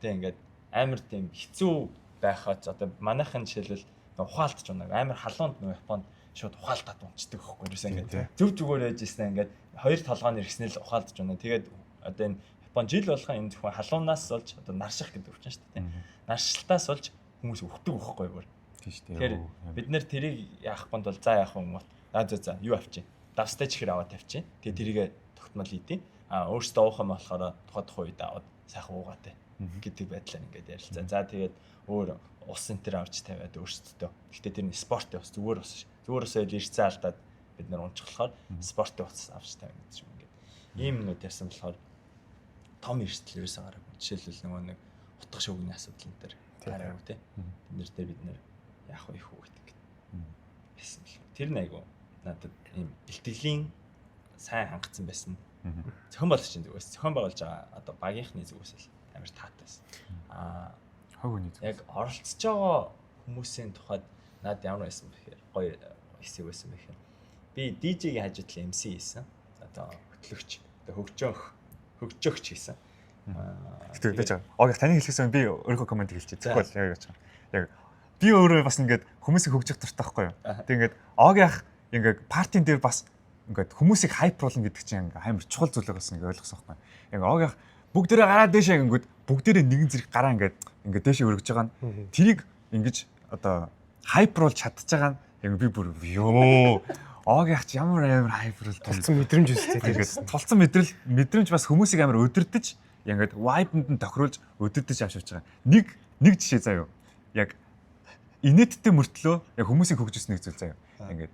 тэг ингээд амар тийм хэцүү байхад одоо манайхын жишээлбэл ухаалтч унаг амар халуунд нөө Японд шууд ухаалтаад унцдаг байхгүй юусэн ингээд зөв зүгээр ээжсэн ингээд хоёр толгойн иргснээр л ухаалтж унаа. Тэгээд одоо энэ Япон жил болгоо энэ зөвхөн халуунаас болж одоо нарших гэдэг өвчин шүү дээ. Наршилтаас болж хүмүүс өвддөг байхгүй юу? Тийм шүү дээ. Тэгэхээр бид нэр тэрийг яах гонд бол за яах юм бол за юу авчи. Давстай чихэр аваад тавьчих. Тэгээд тэрийгэ тогтмол хийдий. Өөртөө уух юм болохоор тухайн үед аваад сайхан уугаатай гэдэг байдлаар ингээд ярилцаа. За тэгээд өөр ус энтер авч тавиад өөртөө. Гэхдээ тэр нь спортын ус зүгээр ус шүү. Зүгээр усаа ирцээ алдаад бид нар унцчихлахаар спортын ус авч тавина гэж юм ингээд. Ийм нүд ярьсан болохоор том эрсдэл ерөөсөө гараагүй. Жишээлбэл нэг утга шүүгний асуудал энэ төр гараагүй тий. Тэндэртээ бид нар яах вэ их үү гэдэг. Гэсэн л. Тэр нэг айгу надад ийм бэлтгэлийн сайн хангацсан байсан. Зохион байгуулагчийн зүгээс зохион байгуулж байгаа одоо багийнхны зүгээс л амар таатайсан. Хогны зүгээс. Яг оролцож байгаа хүмүүсийн тухайд надад ямар байсан бэхээр гоё хэсэг байсан бэхээр би DJ-ийн хажуудлын MC хийсэн. Одоо хөтлөгч, одоо хөгжөөгч хийсэн. Тэгтээ байж байгаа. Оогийнх таны хэлхээсээ би өөрийнхөө комент хэлчихье. Тэгвэл яг яаж байгаа. Яг би өөрөө бас ингээд хүмүүсийг хөгжих дуртай байхгүй юу. Тэг ингээд оогийнх ингээд партийн дээр бас ингээд хүмүүсийг хайпруулна гэдэг чинь ингээд амар чухал зүйл байсан ингээд ойлгосон байхгүй. Яг оогийнх бүгдээрээ гараад дэшээ ингээд бүгдээрээ нэгэн зэрэг гараа ингээд дэшээ өргөж байгаа нь тэрийг ингэж одоо хайпруулж чадчих байгаа нь яг би бүр ёо оогийнх ч ямар хайпруулж тулцсан мэдрэмж үстэй тэгээд тулцсан мэдрэмж бас хүмүүсийг амар өдөрдөж ингээд вайбнд нь тохируулж өдөрдөж авчирч байгаа. Нэг жишээ заяа. Яг инээдтэй мөртлөө яг хүмүүсийг хөгжүүлсэн нэг зүйл заяа. Ингээд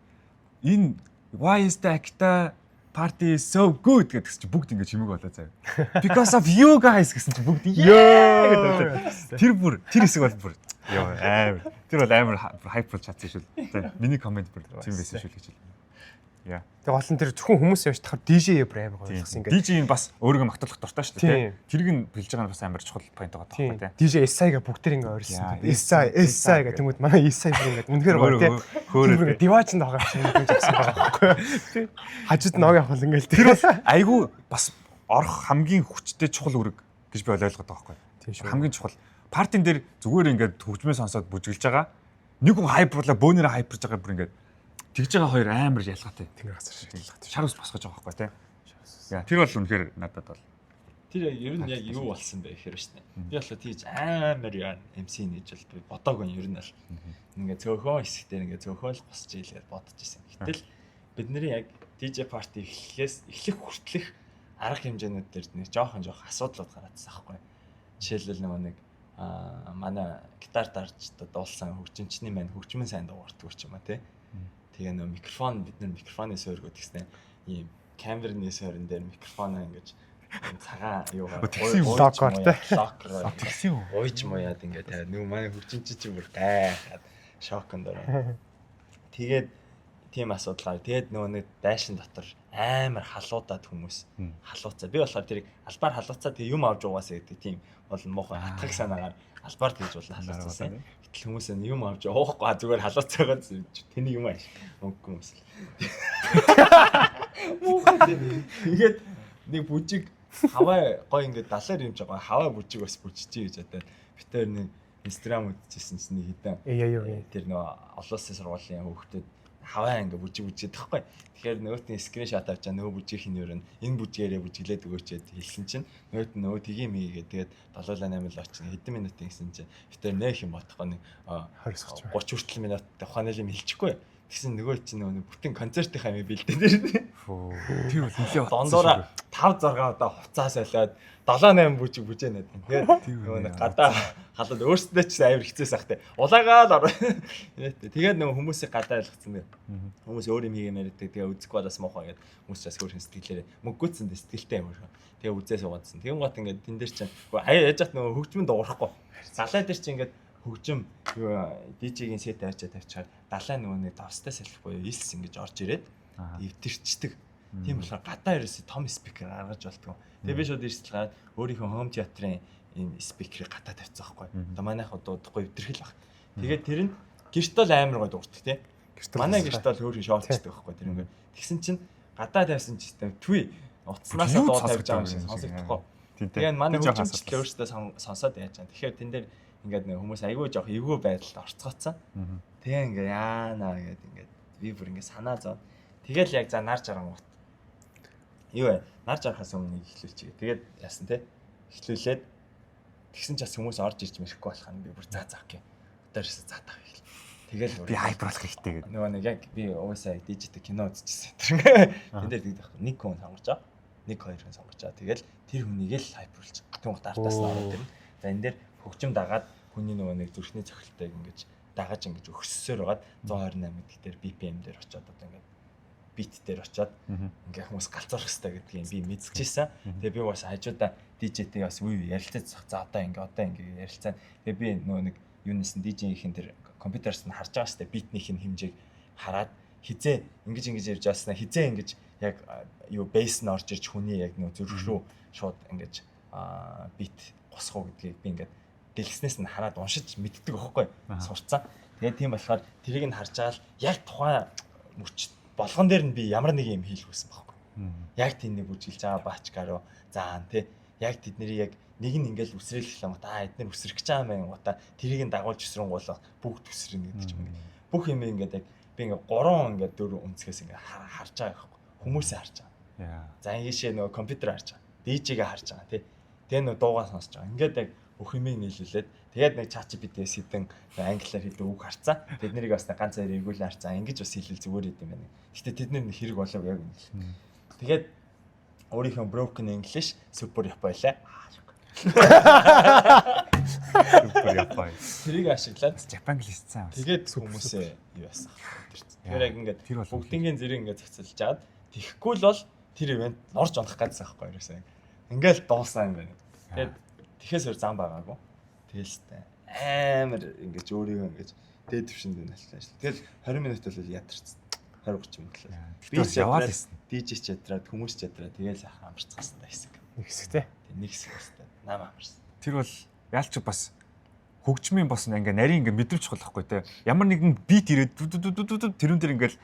энэ why is the Akita party so good гэдэг чинь бүгд ингэж хэмээг болоо заяа. Because of you guys гэсэн чинь бүгд ёо гэдэг. Тэр хэсэг бол бүр ёо амар. Тэр бол амар хайпруулж чадсан шүү. Миний комент бүр тийм байсан шүү гэж хэлээ. Яа. Тэгээ гол нь тэр зөвхөн хүмүүс явж тахаар DJ бүр амар ойлгосон ингээд. DJ-ийн бас өөрийгөө магтуулах дуртай шүү дээ. Тэрийг нь бэлж байгаа нь бас амар чухал point байгаа тоххой тий. DJ SI-га бүгдээр ингээд ойрсон. SI гэх тэмүүд манай SI бүр ингээд үнэхээр гоё тий. Хөөрөө диваачнд байгаа юм гэж авсан байгаа байхгүй юу. Хажууд ноог явах ингээл тэр айгүй бас орох хамгийн хүчтэй чухал үүрэг гэж би ойлгоод байгаа байхгүй юу. Тийм шүү. Хамгийн чухал. Партийн дээр зүгээр ингээд хөгжмөө сонсоод бүжгэлж байгаа. Нэг хүн хайпруулаа бөөнөрө хайпрж байгаа бүр ингээд тэгж байгаа хоёр амар ялгаатай. Тэнгэр газар шиг ялгаатай. Шар ус босгож байгаа байхгүй тий. Яа, тэр бол үнэхээр надад бол. Тэр ер нь яг юу болсон бэ гэхээр шнэ. Би болохоор тийж амар яа MC нэж бол би бодоогүй ер нь л. Ингээ цөөхөн хэсэгтэр ингээ цөөхөн л босч ийлээ бодож исэн. Гэтэл бидний яг DJ party эхлэх хүртэлх арга хэмжээнүүд дээр нэг жоохон асуудлууд гараадсан аахгүй. Жишээлбэл нэг манай гитар дарж дуулсан хөгжимчний маань хөгжмөн сайн дуугардаг ч юм а тий. Тэгээ нөө микрофон бид нар микрофоны суурьгууд гэснээр ийм камерны суурин дээр микрофоноо ингэж цагаан юугаар локер тэгсэн үү? Уйж маяад ингэ тавиад нөө манай хөгжимч чи бүр гайхаад шоконд ороо. Тэгээд тийм асуудал гараа. Тэгээд нөө нэг дайшин дотор амар халуудаад хүмүүс халууцаа. Би болохоор тэрийг албаар халууцаа тэгээ юм авч угаасаа гэдэг тийм бол муухай хатгах санаагаар албаар тэгж болно халууцаасан. Гэтэл хүмүүс нь юм авч уухгүй зүгээр халууцаагаа тэний юм ааш өнгө хүмүүс л. Тэгээд нэг бүжиг хаваа гой ингээд далаар юмж байгаа хаваа бүжиг бас бүжчихье гэж одоо битээр нэг Instagram үзчихсэн чинь нэг хитэн. Тэр нөө олон улсын сургуулийн хүүхдүүд хаваа ингээ бүжигэдэг байхгүй. Тэгэхээр нөгөөтний скриншот авчаа нөгөө бүжгийн нөр нь энэ бүжгээрээ бүжиглээд өгөөч гэд хэлсэн чинь нөгөө тгийм ийгээ тэгээд 78 л очно хэдэн минутын гэсэн чинь битэр нэх юм бодохгүй нэг 30 хүртэл минут ухааны юм хэлчихгүй. Тэгсэн нөгөө чинь нөгөө бүтэн концертын амиг бэлдээд Тэр бол нэлээ дондороо 5 6 удаа хуцаас олоод 78 бүжээнэ. Тэгээд нөгөө гадаа халууд өөрсдөө ч амар хэцээс ахтай. Улаагаал ороо. Тэгээд нөгөө хүмүүсийг гадаа ойлгоцсон нэг. Хүмүүс өөр юм хийгэмээр гэдэг. Тэгээд үзэхгүй болоос муухай гэдэг. Хүмүүс ч бас өөр сэтгэлээрээ мөнгөцсөн сэтгэлтэй юм шиг. Тэгээд үзээ суугаадсан. Тэгэн гот ингээд тэн дээр чинь аяа яж хат нөгөө хөгжмөнд дуурахгүй. Далай дээр чинь ингээд хөгжим юу DJ-ийн сет авчиад тавьчихаар далай нөгөө нэг давстай салхи буюу илс ингэж орж ирээд эвтэрчдэг. Тийм болохоор гадаа ерөөсө том спикер гаргаж болтгоо. Тэгээ би шууд ирсэл гараад өөрийнхөө хоум театрын энэ спикерийг гадаа тавьсан байхгүй. Одоо манайх дуудахгүй эвтэрхэл баг. Тэгээд тэр нь гэрт бол амар гой дуурдаг тий. Манай гэрт бол хөөрхөн шоолцдог байхгүй тэр ингээд. Тэгсэн чинь гадаа тавьсан ч гэсэн түй утаснаас доо тавьж байгаа юм шиг сонсогдохгүй. Тэгээд манай хөгжимчлээ өөрсдөө сонсоод яаж байгаа. Тэгэхээр тэн дээр ингээд нэг хүмүүс айгүй жоох эвгүй байдалд орцгооцсон. Тэгээ ингээд яана гэдэг ингээд би бүр ингээд санаа зов. Тэгэл яг за нар жарган гот. Юу вэ? Нар жаргахаас өмнө эхлүүлчихье. Тэгээд яасан те? Эхлүүлээд тэгсэн ч бас хүмүүс орж ирж мэрэхгүй болох нь би бүр заа заах гээ. Өдөрөөсөө заа таах эхэл. Тэгэл би хайпруулах хэрэгтэй гэдэг. Нөгөө нэг яг би уусаа дижитал кино үзчихсэн. Тэн дээр тэгдэг. Нэг хүн сонгож байгаа. Нэг хоёр хүн сонгож байгаа. Тэгэл тэр хүнийг л хайпруулж. Тэнгуут артаас нь ороод ирнэ. За энэ дээр хөгжим дагаад хүний нөгөө нэг зүрхний цохилтойг ингэж дагаж ингэж өгсөөр байгаад 128 гэдэг дээр BPM дээр очиод одоо ингээд бит дээр очиод ингээ хүмүүс галзуурах хэрэгтэй гэдгийг би мэдчихсэн. Тэгээ би бас хажуудаа DJ-тэй бас үе ярилцаж за одоо ингээ ярилцаа. Тэгээ би нөгөө нэг юунаас нь DJ-ийн тэр компьютерс нь харж байгаа штэ битнийх нь хэмжээг хараад хизээ ингэж ярьж байснаа хизээ ингэж яг юу бейс нь орж ирж хүний яг нөгөө зүрх рүү шууд ингэж бит госох уу гэдгийг би ингээ дэлгэснээс нь хараад уншиж мэддэг аахгүй сурцсан. Тэгээд тийм болохоор тэрийг нь харж байгаа л яг тухайн мөч болгон дээр нь би ямар нэг юм хийлэх байсан байхгүй. Яг тийнийг бүжиглж байгаа баачкааруу заан тий. Яг тэдний яг нэг нь ингээл үсрээл эхлэм эдгээр үсрэх гэж байгаа юм гоо тэрийг нь дагуулж өсрөнгөөл бүгд үсрэнэ гэдэг ч юм уу. Бүх юм ингээд яг би ингээд 3 ингээд 4 өнцгөөс ингээд харж байгаа байхгүй. Хүмүүсээ харж байгаа. За ийшээ нөгөө компьютер харж байгаа. DJ-гээ харж байгаа тий. Тэгээ нөгөө дуугаа сонсож байгаа. Ингээд яг бүх юмыг нийлүүлээд тэгээд нэг ChatGPT-ээс хэдэн англиар хэлдэг үг харцсан. Тэднийг бас ганц хоёр эргүүлээ харцсан. Ингэж бас хэлэл зүгээр идэм байна. Гэтэ тэдний хэрэг болов яг юм. Тэгээд өөрийнхөө broken English super япайлаа. Супер япай. Тэрийг ашиглаад Japanese-сан. тэгээд хүмүүсээ юу яасан. Тэр яг ингээд бүгдийн зэрэг ингээд зохицуулж жаад тэхгүй л бол тэр ивент орж унах гэсэн байхгүй ерөөсөө. Ингээл дуусаа юм байна. Тэгээд тэхээс өөр зам байгаагүй. Тэгэлтэй амар ингэж өөрийгөө ингэж дээд төвшөнд нь ажиллаж. Тэгэл 20 минут бол ядарсан. 20 30 минут л. Би яваад ирсэн. DJ ч ядраад хүмүүс ч ядраад тэгэл амарцсан хэсэг. Нэг хэсэгтэй. Нэг хэсэг бастай. Нам амарсан. Тэр бол яалч бас хөгжмийн бас ингээ нарийн ингээ мэдрэмж болохгүй те. Ямар нэгэн бит ирээд тэрүүн дээр ингээл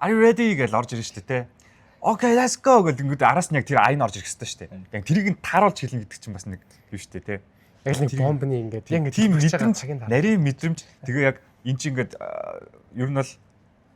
are you ready гэж орж ирж штэ те. Okay, let's go гэдэг ингээд араас нь яг тэр айн орж ирэх хэрэгтэй штэ. Яг тэрийг нь тааруулж хэлнэ гэдэг чинь бас нэг юу штэ те. Яг нэг бомбны ингээд яг тийм мэдрэмж нарийн мэдрэмж тэгээ яг эн чинь ингээд ер нь бол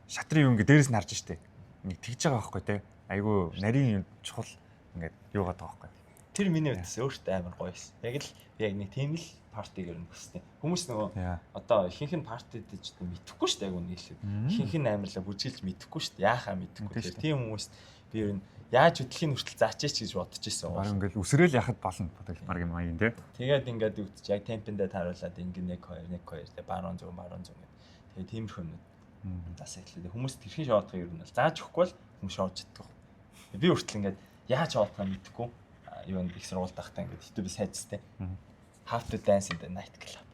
шатрын юу ингээд дээрээс нь харж штэ. Нэг тэгж байгаа байхгүй те. Айгу нарийн чухал ингээд юу гадаг байхгүй. Тэр миний үтс өөртөө амар гоё байсан. Яг л яг нэг тийм л партиг өрнө гэстэй. Хүмүүс нөгөө одоо ихэнх нь партид ч мэдэхгүй шүү дээ яг үнэ хэлээд. Ихэнх нь амарлаа бүжиглж мэдэхгүй шүү дээ. Яахаа мэдэхгүй. Тийм хүмүүс би ер нь яаж хөдөлгөхийн хүртэл заачаач гэж бодож ирсэн. Баг ингээл үсрээл яхад болно бодол баг юм аян тий. Тэгээд ингээд үтч яг темпэндээ тааруулаад ингээд 1 2 тэ баруун зүг гэдэг. Тэгээд тиймэрхүү юм засаа эхлэв. Хүмүүс тэрхэн шоодох ер нь бол зааж өгөхгүй л хүмүүс шоодж иддэг. Би хүртэл ингээд яаж шоодохоо мэдэхгүй. Юу нэг их сургууль тахтаа ингээд YouTube сайжстай. How to dance in the night club.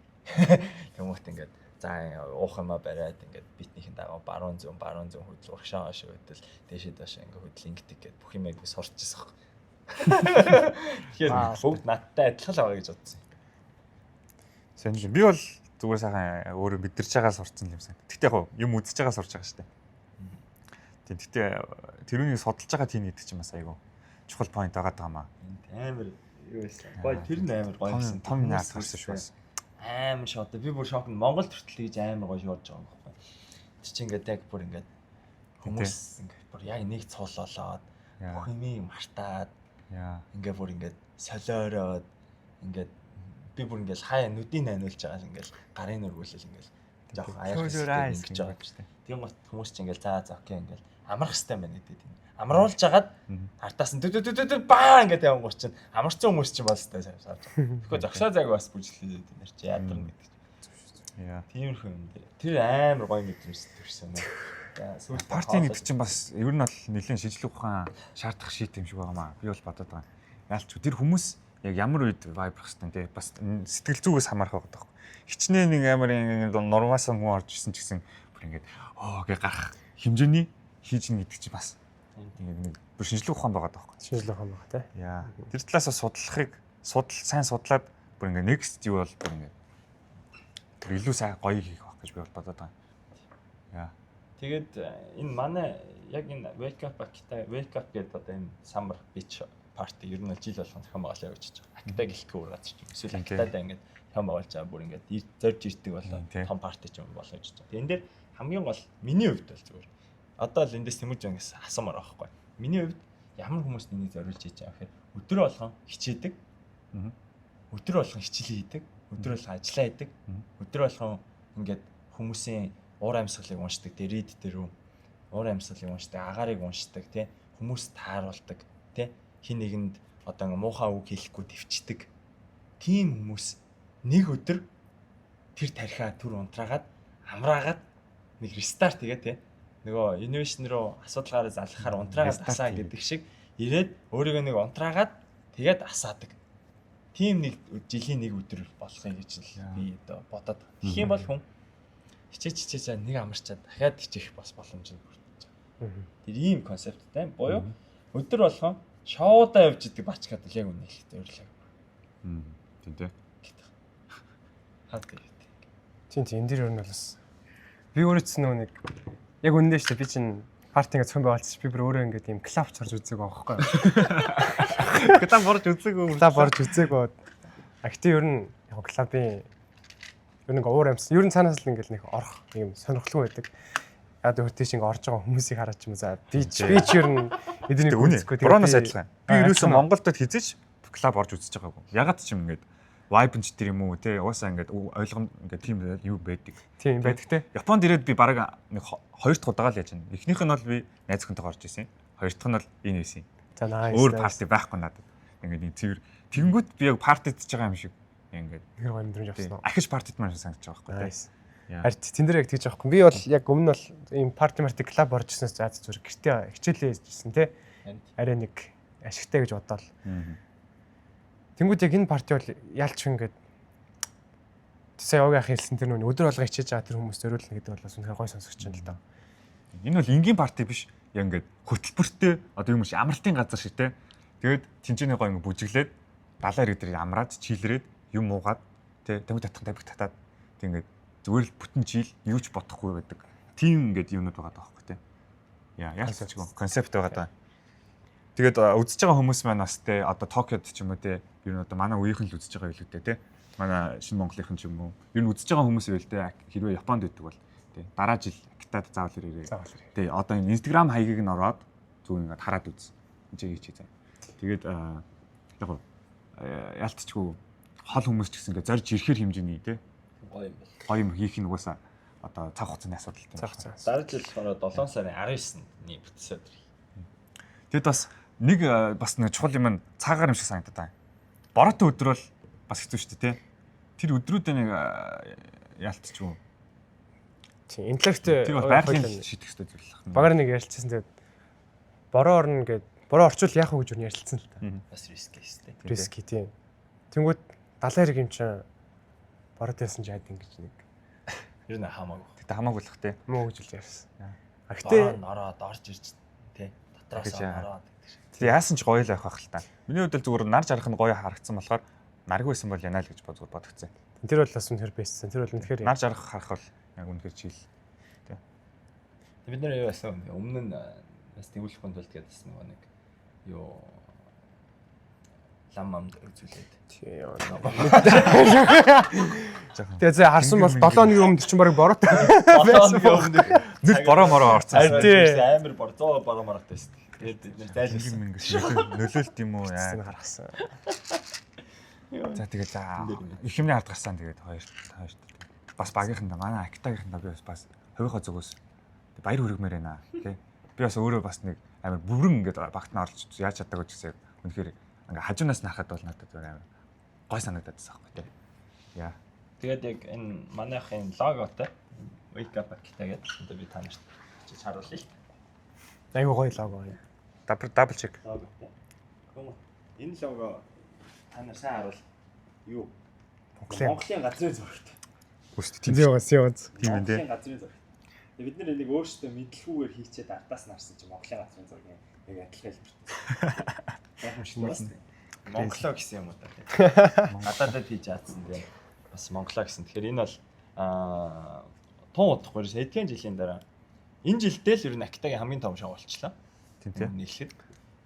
Тэмүүт ингээд за уух юмаа бариад ингээд битнийхэн дагав баруун зүүн хөдөл урагшаа хойш хөдөл дээшээ доош ингээд хөдөл ингээд гээд бүх юмыг би сурчсан. Тэгэхээр бүгд надтай адилхан л байгаа гэж бодсон. Сайн л би бол зүгээр сайхан өөрөө мэдэрч байгаа сурцсан юм сайн. Тэгтээ яг юм үзэж байгаа сурч байгаа шүү дээ. Тийм тэгтээ тэрүүнийг судалж байгаа тийм гэдэг чинь бас айгүй чухал point байгаа даа. Амар юу байсан. Гой тэр нь амар гоё байсан. Том наас харсан шүү бас. Амар шот. Би бүр шокнд Монгол төртөл гэж амар гоё шоодж байгаа юм байна. Тэр чинь ингээд яг бүр ингээд Хүмүүс ингээд бүр яг нэг цуулуулаад бүх юмыг мартаад ингээд бүр ингээд солиороод ингээд би бүр ингээд хаяа нүдийг найнуулж байгаа ингээд гарын өргүүлэл ингээд жоох аяар гэж байгаа шүү дээ. Тийм гот хүмүүс ч ингээд за окей ингээд амрах хэвээр байна гэдэг юм. Амруулж агаад артаас нь баа ингээд явангууч чинь амарсан хүмүүс чинь бол сте сайн сааж. Тэгэхгүй зогсоо зайг бас бүжиглээд байдаг нэр чи ядарна гэдэг. Тиймэрхүү юм дээр. Тэр амар гоё мэдрэмж төрсөн нэ. Партийн гэдэг чинь бас ер нь бол нэлээд шийдлэх ухаан шаардах шийт юм шиг байгаамаа. Би бол бодоод байгаа. Яалч тэр хүмүүс яг ямар үед vibe хийх хэвээр тий бас сэтгэл зүгээс хамаарах байгаа байхгүй. Хичнээн нэг амар нурмаас хүн орж ирсэн ч гэсэн бүр ингээд гээ гарах хэмжээний хийж ин гэдэг чинь бас ингээд нэг бүр шинжлэх ухаан байгаа байхгүй. Шинжлэх ухаан байгаа тий. Яа. Тэр талаас бас судлахыг сайн судлаад бүр ингээд next юу бол бүр ингээд тэр илүү сайн гоё хийх байх гэж би бол бодоод байгаа. Яа. Тэгээд энэ манай яг энэ wake up гэдэг одоо энэ summer beach party ер нь бол жил болгон зохион байгуулалт явуулж байгаа. Актаг хэлэхгүй ураад ч юм. Эсвэл актадаа ингээд зохион байгуулж байгаа бүр ингээд зорж ирдэг болоо том party ч юм болгож байгаа. Тэгээд энэ дээр хамгийн гол миний хувьд бол зүгээр. Одоо л эндээс тэмүүлж байгаас асуумаар байхгүй. Миний хувьд ямар хүмүүс нэнийг зориулж хийж байгаа гэхээр өдөр болгон хичээдэг. Өдөр болгон хичээл хийдэг. Өдөр болгон ажиллаа хийдэг. Өдөр болгон ингээд хүмүүсийн уур амьсгалыг уншдаг, read дээр уур амьсгалыг уншдаг, агаарыг уншдаг, тий хүмүүс тааруулдаг, тий хин нэгэнд одоо ингээ муухай үг хэлэхгүй төвчдөг. Тийм хүмүүс нэг өдөр тэр тархиа түр унтраагаад амраагаад нэг рестарт хийгээ тий нөгөө инновашн руу асуудалгаараа залхахаар унтраагаад асаа гэдэг шиг ирээд өөрийгөө нэг унтраагаад тэгээд асаадаг. Тийм нэг жилийн нэг өдөр болохыг гэж би одоо бодоод. Тэгэх юм бол хүн хичээж нэг амарчаад дахиад хичээх бас боломж нь бүрдэж байгаа. Тэр ийм концепттэй буюу өдөр болгон шоудаа явж идэг бачгаад л яг үнэ ихтэй өрлөө. Тийм тий. Хаад гэдэг. Тийм энэ дэр ер нь бас би өөрөө ч нэг яг үнэндээ шүү дээ би чинь партинг зохион байгуулж би бүр өөрөө ингээд ийм клуб чарж үзээг байгаа байхгүй. Клуб борж үзээг. Клуб борж үзээг бод. Актив ер нь яг клубын ер нь уур амьсан. Ер нь цаанаас л ингээд нэг орох юм сонирхолтой байдаг. Яг өөртөө чинь орж байгаа хүмүүсийг хараад ч юм уу за би ч ер нь эднийг үзэхгүй. Броноос адилхан. Би ерөөсөө Монголд хизээч клуб орж үзэж байгаагүй. Ягаад ч юм ингээд vibe ч тэр юм уу те уусаа ингээд ойлгоно ингээд тийм юу байдаг. Тийм байдаг те. Японд ирээд би бараг нэг хоёр дахь удаага л яаж байна. Эхнийх нь бол би найз хүнтэйгээ орж исэн. Хоёр дахь нь бол энэ байсан. За nice. Өөр парти байхгүй надад. Ингээд нэг цэвэр тэгэнгүүт би яг партид ч байгаа юм шиг ингээд тэр гоё мэдрэмж авсан. Ахиж партид маань санагдаж байгаа байхгүй те. Харин тэн дээр яг тэгж аахгүй. Би бол яг өмнө бол ийм парти клуб орж ирсэнээс заа зүгээр гэртээ хичээлээ хийжсэн те. Арай нэг ашигтай гэж бодоол. Тэнгүүд яг энэ парти бол ялч ингээд сая ог ах хэлсэн тэр нүг өдөр болго хичээж байгаа тэр хүмүүс зориулна гэдэг бол бас үнэхээр гой сонсогч юм л да. Энэ бол энгийн парти биш. Яг ингээд хөтөлбөртэй одоо юм шиг амралтын газар шиг те. Тэгээд тэнцэнэ гой ингээд бүжиглээд далайн иргэд амраад чийлрээд юм уугаад те тамиг татаад тэг ингээд зүгээр л бүтэн жил юу ч бодохгүй байдаг. Тийм ингээд юмнууд байгаа даахгүй те. Яалч ч гоо концепт байгаа даа. Тэгээд үзэж байгаа хүмүүс маань бас те одоо Токиод ч юм уу те ер нь одоо манай үеийнхэн л үзэж байгаа юм л үү те. Манай шинэ Монголынхан ч юм уу. Ер нь үзэж байгаа хүмүүс байл те хэрвээ Японд байдаг бол те дараа жил Актад заавал ирээрээ. Те одоо энэ Instagram хаягийг нь ороод зүгээр ингээд хараад үз. Энд хийж заа. Тэгээд яг ялтчгүй хол хүмүүс ч гэсэн ингээд зорж ирэхэр хэмжээний те гоё юм хийх нь угаасаа одоо цаг хугацааны асуудал тийм. Дараа жил болохоор 7 сарын 19-ний бүтсээр. Тэгэд бас нэг бас нэг чухал юм цаагаар юм шиг санагдаад байна. Бороотой өдөр бол бас хэцүү шүү дээ, тий. Тэр өдрүүдээ нэг яалтчгүй. Тийм, интеллект тэр бол байгалийн шийдэх хэрэгтэй зүйл байна. Багаар нэг ярилцсан тэгээд бороо орно гэд бороо орчвол яах вэ гэж ярилцсан л та. Бас риски хэвчтэй. Риски тийм. Тэнгүүд 70 хэрэг юм чинь бороо тайсан жаад ингэж нэг ер нь хамаагүй. Тэгтээ хамаагүй л хэ, тий. Муу гэж л ярьсан. А гэтээ ороод орж ирж тий. Дотроос ороод. Тэг яасан ч гоё л байх л та. Миний хувьд л зүгээр нар жарах нь гоё харагдсан болохоор наргүй байсан бол яна л гэж бодогцсон. Тэр бол бас үнэхээр байсан. Тэр бол үнэхээр нар жарах харах бол яг үнэхээр чийл. Тий. Бид нэр юу байсан бэ? Өмнө нь бас тэгүүлэх хүнд бол тэгээд бас нэг юу лам ам үзүүлээд. Тэгээ харсан бол 7 өдрийн өмнө чинь барыг бороо. Нэг бороо мороо орцсон. Амар бор 100 бороо мороотой байсан. Тэгээд бид нэр зайлшсан. Нөлөөлт юм уу яа. Гаргасан. За тэгээд их юмны ард гарсан тэгээд хоёр. Бас багийнхандаа манай Актагийнхандаа би бас хувийнхаа зүгөөс баяр хүргэмээр байна тий. Би бас өөрөө бас нэг амар бүрэн ингээд багт нь орж яаж чаддаг гэж үнэхээр ингээ хажуунаас нарахад бол надад амар гой санагдаад байсан байхгүй тий. Яа. Тэгээд яг энэ манайхын логотой Wake Up Akita гэдэг одоо би та нарт чиж харуулъя л. Айгуу гоё лого байна. Дабл чек. Логотой. Энэ лого та нар сайн харуул. Юу? Монголын газрын зурагтай. Үст тийм Сиоз. тийм энэ тий. Монголын газрын зураг. Тэгээд бид нэр энийг өөрсдөө мэдлгүйгээр хийчээд ардаас нарсан чинь Монголын газрын зураг яг адилхан хэлбэртэй. Яг юм шиг байна. Монголоо гэсэн юм уу та тийм. Гадаадад хийж аадсан тийм. Бас монголоо гэсэн. Тэгэхээр энэ бол тун удахгүй эдгээр жилийн дараа энэ жилдээ л ер нь Актагийн хамгийн том шоу болчихлоо. Тийм тий. Нийлхэд.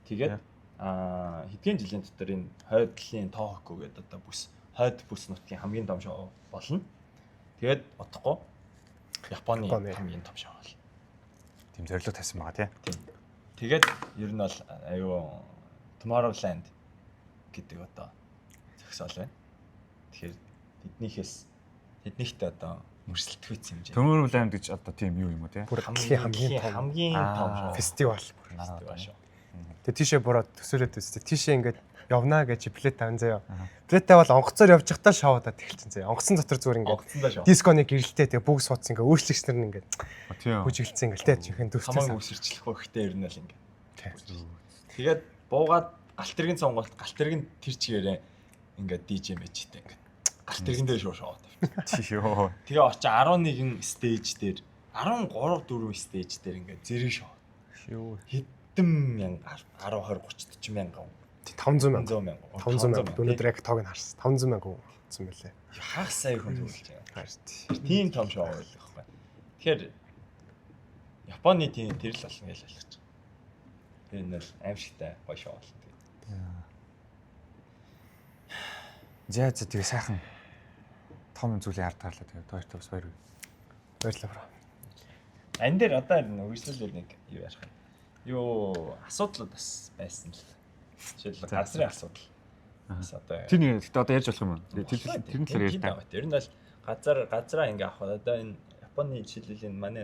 Тэгээд хэдхэн жилийн дотор энэ хойдлын тоохоо гэдэг одоо хойд бүс нутгийн хамгийн том шоу болно. Тэгээд утгагүй Японы хамгийн том шоу бол. Тийм зорилго тавьсан байгаа тий. Тэгээд ер нь бол аюу Tomorrowland гэдэг одоо зохисол байна. Тэгэхээр тэднийхтэй одоо мөрсөлтгүйц хэмжээ. Tomorrowland гэж одоо тийм юу юм уу тий? Бүр хамгийн том шоу. Фестивал. Шоу. Тэгээ тийшээ буруу төсөөлөд үзтээ. Тийшээ ингээд явнаа гэж билет тавин заяа. Билет тавал онгоцоор явж захтаа шоудаад эхэлсэн заяа. Онгоцсон дотор зүгээр ингээд дисконы гэрэлтэй тэгээ бүгд суудсан ингээд өөрчлөгч нар нь ингээд бүжиглсэн ингээд тэ чихэн төвчсөн. Хамаагүй үсэрчлэхгүй ихтэй ер нь л ингээд. Тэгээд буугаад галт тэргийн цонголт галт тэрэг нь тэр чигээрээ ингээд DJ мэжтэй ингээд галт тэрэгэн дээр шоу Тийё. Тэгээ очиж 11 стейж дээр 13 4 стейж дээр ингээд зэрэг шоу. Хэдэн мянга 10 20 30 40 мянган 500 мянга. 500 мянга. Өнөөдөр яг тоог нь харсан. 500 мянга болсон байлээ. Хаах сая хүн зөвлөж байгаа. Тийм том шоу байл байхгүй. Тэгэхээр Японы тийм тэрл болно гэж ойлгож байгаа. Энэ бол аимшигтай гоё шоу болно. За тэгээ сайхан том зүйлийн ард таарлаа тэгээ хоёртоо бас баяр. Баярлалаа бро. Ан дээр одоо үргэлжлүүлээд нэг юу ярих юм. Юу асуудлууд бас байсан л. Жишээлбэл газрын асуудал. Бас одоо Тэр нэг гэхдээ одоо ярьж болох юм уу? Тэр нь л ярьж та. Тэр нь бол газраа ингээ авах одоо энэ Японы жишээлбэл энэ манай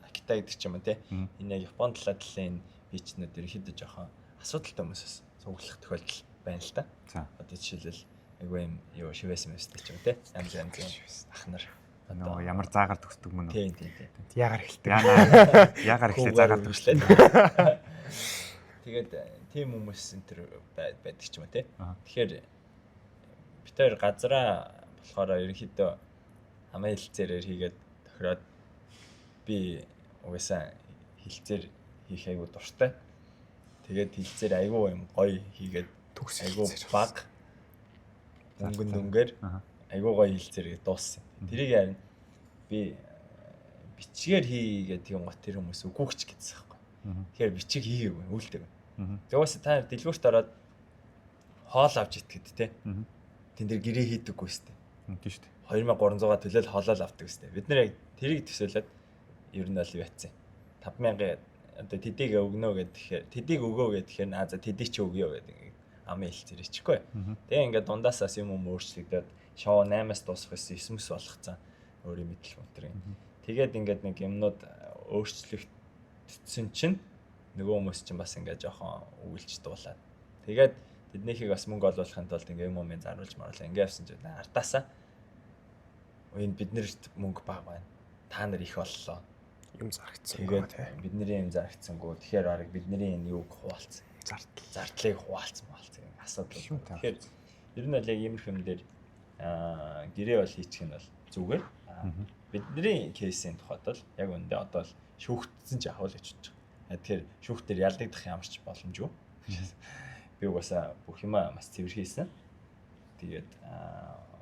Акита гэдэг ч юм уу те. Энэ яг Японы талын бичнүүд ерөнхийдөө жоохон асуудалтай хүмүүсээс цуглах тохиолдол байна л да. За. Одоо жишээлбэл айгүй юм юу шивэсэн мэстэй ч юм те. Янз ах нар одоо ямар заагаар төгсдөг мөн үү? Тийм. Яагаар эхэлдэг. Яагаар эхлээ заагаар төгслээ. Тэгээд тийм хүмүүс энэ төр байдаг ч юм уу те. Тэгэхээр бид тэр газраа болохоор ерөнхийдөө хамаа хилцээрээр хийгээд тохироод би угаасаа хилцээр хийх айгүй дуртай. Тэгээд хилцээр айгүй юм гоё хийгээд айгүй баг өнгөн дүнгээр айгүй гоё хилцээрээ дууссан. Тэрийг харин би бичгээр хийгээд тийм гот тэр хүмүүс үгүйч гэсэн юм байна. Тэгэхээр бичиг хийгээгүй үлдээв. Тэгээс та дэлгүүрт ороод хоол авч итгэд те. Тэн дээр гэрээ хийдэггүй сте. Тийм шүү дээ. 2300-аа төлөөл хоолол авдаг сте. Бид нэр яг тэрийг төсөөлөд ер нь л юу ятсан. 5000 одоо тэдийг өгнө гэхээр тэдийг өгөө гэхээр за тэдийг ч өгье гэдэг амын хэлцээр ичихгүй. Тэгээ ингээд дундаасаас юм өөрчлөгдөд шоу 8-аас дуусах байсан 9-с болгоцсон. Өөрийн мэдлэг өнтер. Тэгээд ингээд нэг юмнууд өөрчлөгдсөн чинь нөгөө хүмүүс чинь бас ингээд жоохон өгүүлж дуулаад. Тэгээд тэднийхийг бас мөнгө олуулахын тулд ингээд юм юм заруулж маруулаа. Ингээд явсан чинь артаасаа энэ биднэрт мөнгө баг байна. Та нар их боллоо. Юм зарагдсан. Тэгээд бидний юм зарагдсангүй. Тэгэхээр барыг бидний энэ юуг хуваалцсан. Зардлыг хуваалцсан асуудал. Тэгэхээр ер нь бол яг иймэрхүү юм дээр гэрээ бол хийчих нь бол зүгээр. Бидний кейсийн тухайд бол яг үндэ одоо л шүүхтсэн ч ахвал гэж бодож байгаа. Тэгэхээр шүүхтэр ялдагдах ямар ч боломжгүй. Би угаасаа бүх юмаа маш цэвэр хийсэн. Тэгээд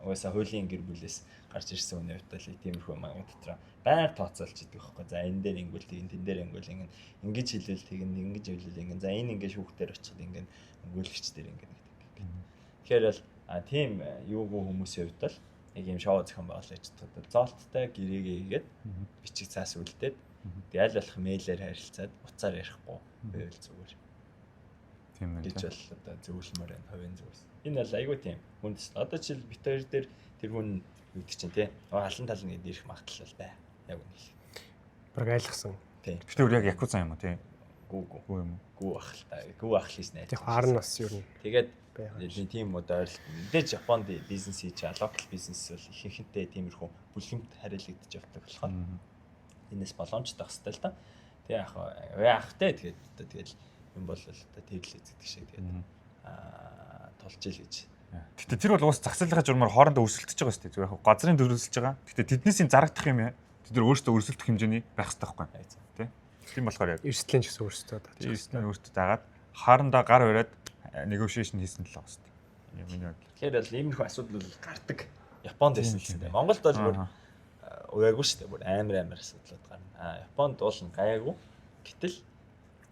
угаасаа хуулийн гэр бүлээс гарч ирсэн үнэ хувьд тиймэрхүү маяг дотор байнга тооцоолж идэг байхгүй. За энэ дээр ингүүл тэн дээр ингүүл ингэж хэлвэл тэгнэ ингэж хэлвэл ингэ. За энэ ингэ шүүхтэр очиход ингэ өнгөлөгч дээр ингэ. Тэгэхээр л тийм юугүй хүмүүсийн хувьд л яг юм шоу зохион байгуулалт ажилладаг. Зоолттой гэрээгээ хийгээд бичиг цаас үлдээд тэг аль болох мэйлээр харилцаад уцаар ярихгүй байвал зүгээр. Тийм үү. Гэж бол одоо зөвлөмөр энэ хувийн зүйлс. Энэ бол айгүй тийм хүнс. Одоо жишээл бит хоёр дээр тэр хүн юу гэдэг чинь тий. Алан талан гэдэг ирэх магадлал бай. Яг үнэ. Бараг айлгсан. Тийм. Гэтэ яг якуза юм уу тий? Гүү юм уу? Гүү ах л та. Гүү ах лээс найз. Яг харна бас юу юм. Тэгээд байгаа. тийм одоо мэдээж Японд бизнес хийж байгаа локал бизнес бол ихэнхдээ тиймэрхүү бүлгэмт хариулагдаж явдаг болохоор энэс боломжтой байх хэрэгтэй л та. Тэгээ яахтай тэгээд одоо тэгэл юм бол одоо тэрлээ гэдэг шиг тэгээд тулж ил гэж. Гэтэ тэр бол уус зах зээлийнхаа журмаар хоорондоо өрсөлдөж байгаа шүү дээ. Яг газрын төрөлсөж байгаа. Гэтэ тэднийсийн зарагдах юм яа. Тэд нар өөрсдөө өрсөлдөх хэмжээний байх хэрэгтэй байхгүй юу? Тий. Тийм болохоор яг Эрсдлийн ч гэсэн өөрсдөө тааж. эрсдлийн өөртөө дагаад хаорондоо гар бариад negotiation хийсэн л байгаа шүү дээ. Миний бодлоор. Тэгэхээр бол иймэрхүү асуудал бол гардаг. Японд байсан л дээ. Монголд бол бүр уяагүй шүү дээ. Бүр амар асуудлууд гарна. Японд уулна гайгүй. Гэтэл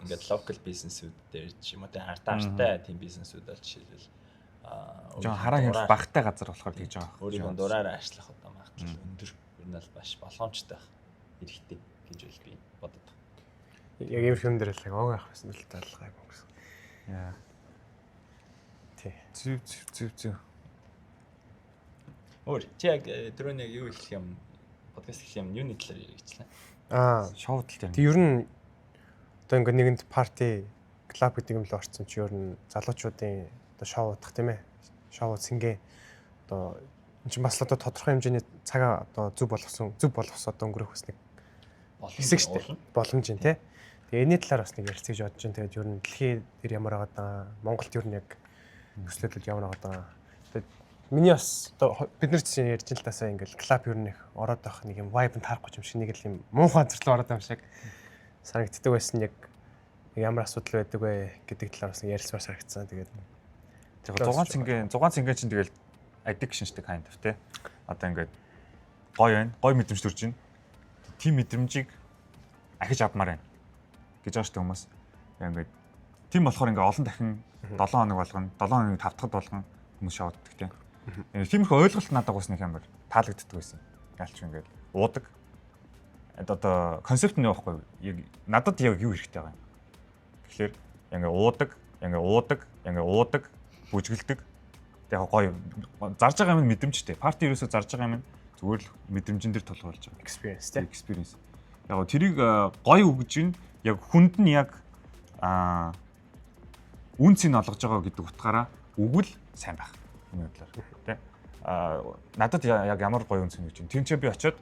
ингээд local бизнесүүд дээр ч юм уу тэ артаартай тийм бизнесүүд бол жишээлбэл жоо хараа хэмжээ багтай газар болохоор тэгж байгаа. Өөрийнхөө дураараа ажиллах одоо магадлал өндөр. Ер нь бол маш боломжтой байх хэрэгтэй гэж бол би бодод. Яг ийм юм дээр л яг оог авах байсан л талгайг гэсэн. Яа. Тий. Зүв. Өөр чи яг түрүүний юу хэлэх юм подкаст хэлэх юм юуны талаар ярьчихлаа. Шоуд л тийм. Тэг ер нь одоо ингээд нэгэнд парти клуб гэдэг юм л орсон чи ер нь залуучуудын одоо шоу удах тийм ээ. Шоу сингээ одоо энэ чинь бас одоо тодорхой хэмжээний цагаа одоо зөв болгосон одоо өнгөрөх бас нэг хэсэг шүү дээ. Боломж юм тий. Тэгээ энэний талаар бас нэг ярилцаж бодож байна. Тэгээд ер нь дэлхийд дээр ямар байгаа даа, Монголд ер нь яг төслөөлөл ямар байгаа даа. Тэгээд миний бас одоо бид нар чинь ярьж ин л тасаа ингээл клуб ер нь их ороод байх нэг юм vibe-д таарахгүй юм шиг нэг л юм муухай зэрлэг ороод байгаа юм шиг санагддаг байсан. Яг ямар асуудал байдаг вэ гэдэг талаар бас ярилцмаар санагдсан. Тэгээд 6 цэнгээ чинь тэгэл addiction шүү дээ kind of тий. Одоо ингээд гоё байна. Гоё мэдрэмж төрж байна. Тийм мэдрэмжийг ахиж авмаар байна гэж байгаа шүү дээ хүмүүс. Ингээд тийм болохоор ингээд олон дахин 7 хоног болгоно, 7 хоногийн 5 дахьад болгоно хүмүүс шоуддаг тий. Тиймэрхүү ойлголт надад бас нэг амар таалагддаг байсан. Яалч ингээд уудаг. Одоо концепт нь явахгүй. Яг надад яг юу хэрэгтэй байгаа юм. Тэгэхээр ингээд уудаг, бүжгэлдэг. Яг гоё зарж байгаа юм мэдрэмжтэй. Парти ерөөсөө зарж байгаа юм зүгээр л мэдрэмжэн дээр толгойлж байгаа. experience тий. Experience. Яг тэрийг гоё өгж ин яг хүнд нь яг үнцийг олгож байгаа гэдэг утгаараа өгвөл сайн байх. Миний бодлоор тий. Надад яг ямар гоё үнц нэг юм. Тэнцээ би очиод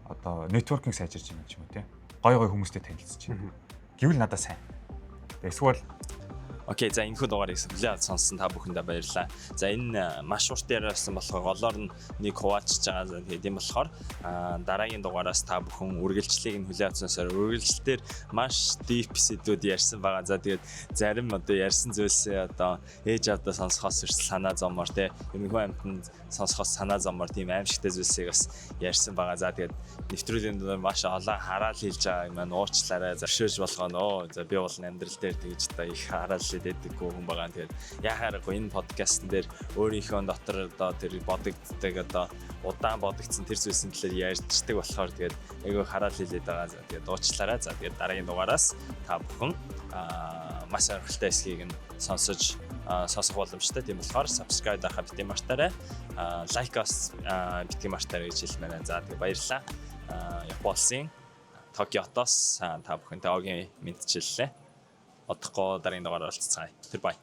одоо networking сайжирч юм ч юм уу тий. Гоё хүмүүстэй танилцж байна. Гэвэл надад сайн. Эсвэл Окей, за энэхүү дугаарыг хүлээвэн сонссон та бүхэндээ баярлалаа. За энэ маш урт яриасан болохоор голоор нь нэг хуваалцж байгаа. Тийм болохоор дараагийн дугаараас та бүхэн үргэлжлэлийг нь хүлээвэн сонсоор үргэлжлэлээр маш deep сэдвүүд ярьсан байгаа. За тэгээд зарим одоо ярьсан зүйлсээ одоо ээж авдаа сонсохоос өрсөл санаа зовмоор те энэхүү амтнд сонсохоос санаа зовмоор тийм аимшигтай зүйлсийг бас ярьсан байгаа. За тэгээд нэвтрүүлгийн дээр маш олон хараал хийж байгаа юм маань уучлаарай. Заршиж болгоно. За би бол амьдрал дээр тэгж одоо их хараал дэдэггүй хүн байгаа. Тэгээд яхаарахгүй энэ подкастн дээр өөрийнхөө дотор одоо тэр бодогддаг одоо удаан бодогдсон тэр зүйлсийн талаар ярьждаг болохоор тэгээд айгүй хараал хэлээд байгаа. За тэгээд уучлаарай. За тэгээд дараагийн дугаараас та бүхэн маш сонирхолтой эсхийг нь сонсох боломжтой. Тийм болохоор subscribe даха бити мартаарай. Лайкос бити мартаарай гэж хэлмээр. За тэгээд баярлалаа. Япосын Токиотоос та бүхэнтэй огийн мэдчиллээ. Одохгүй дараагийн дугаараар уулзцгаая. Тэр бай.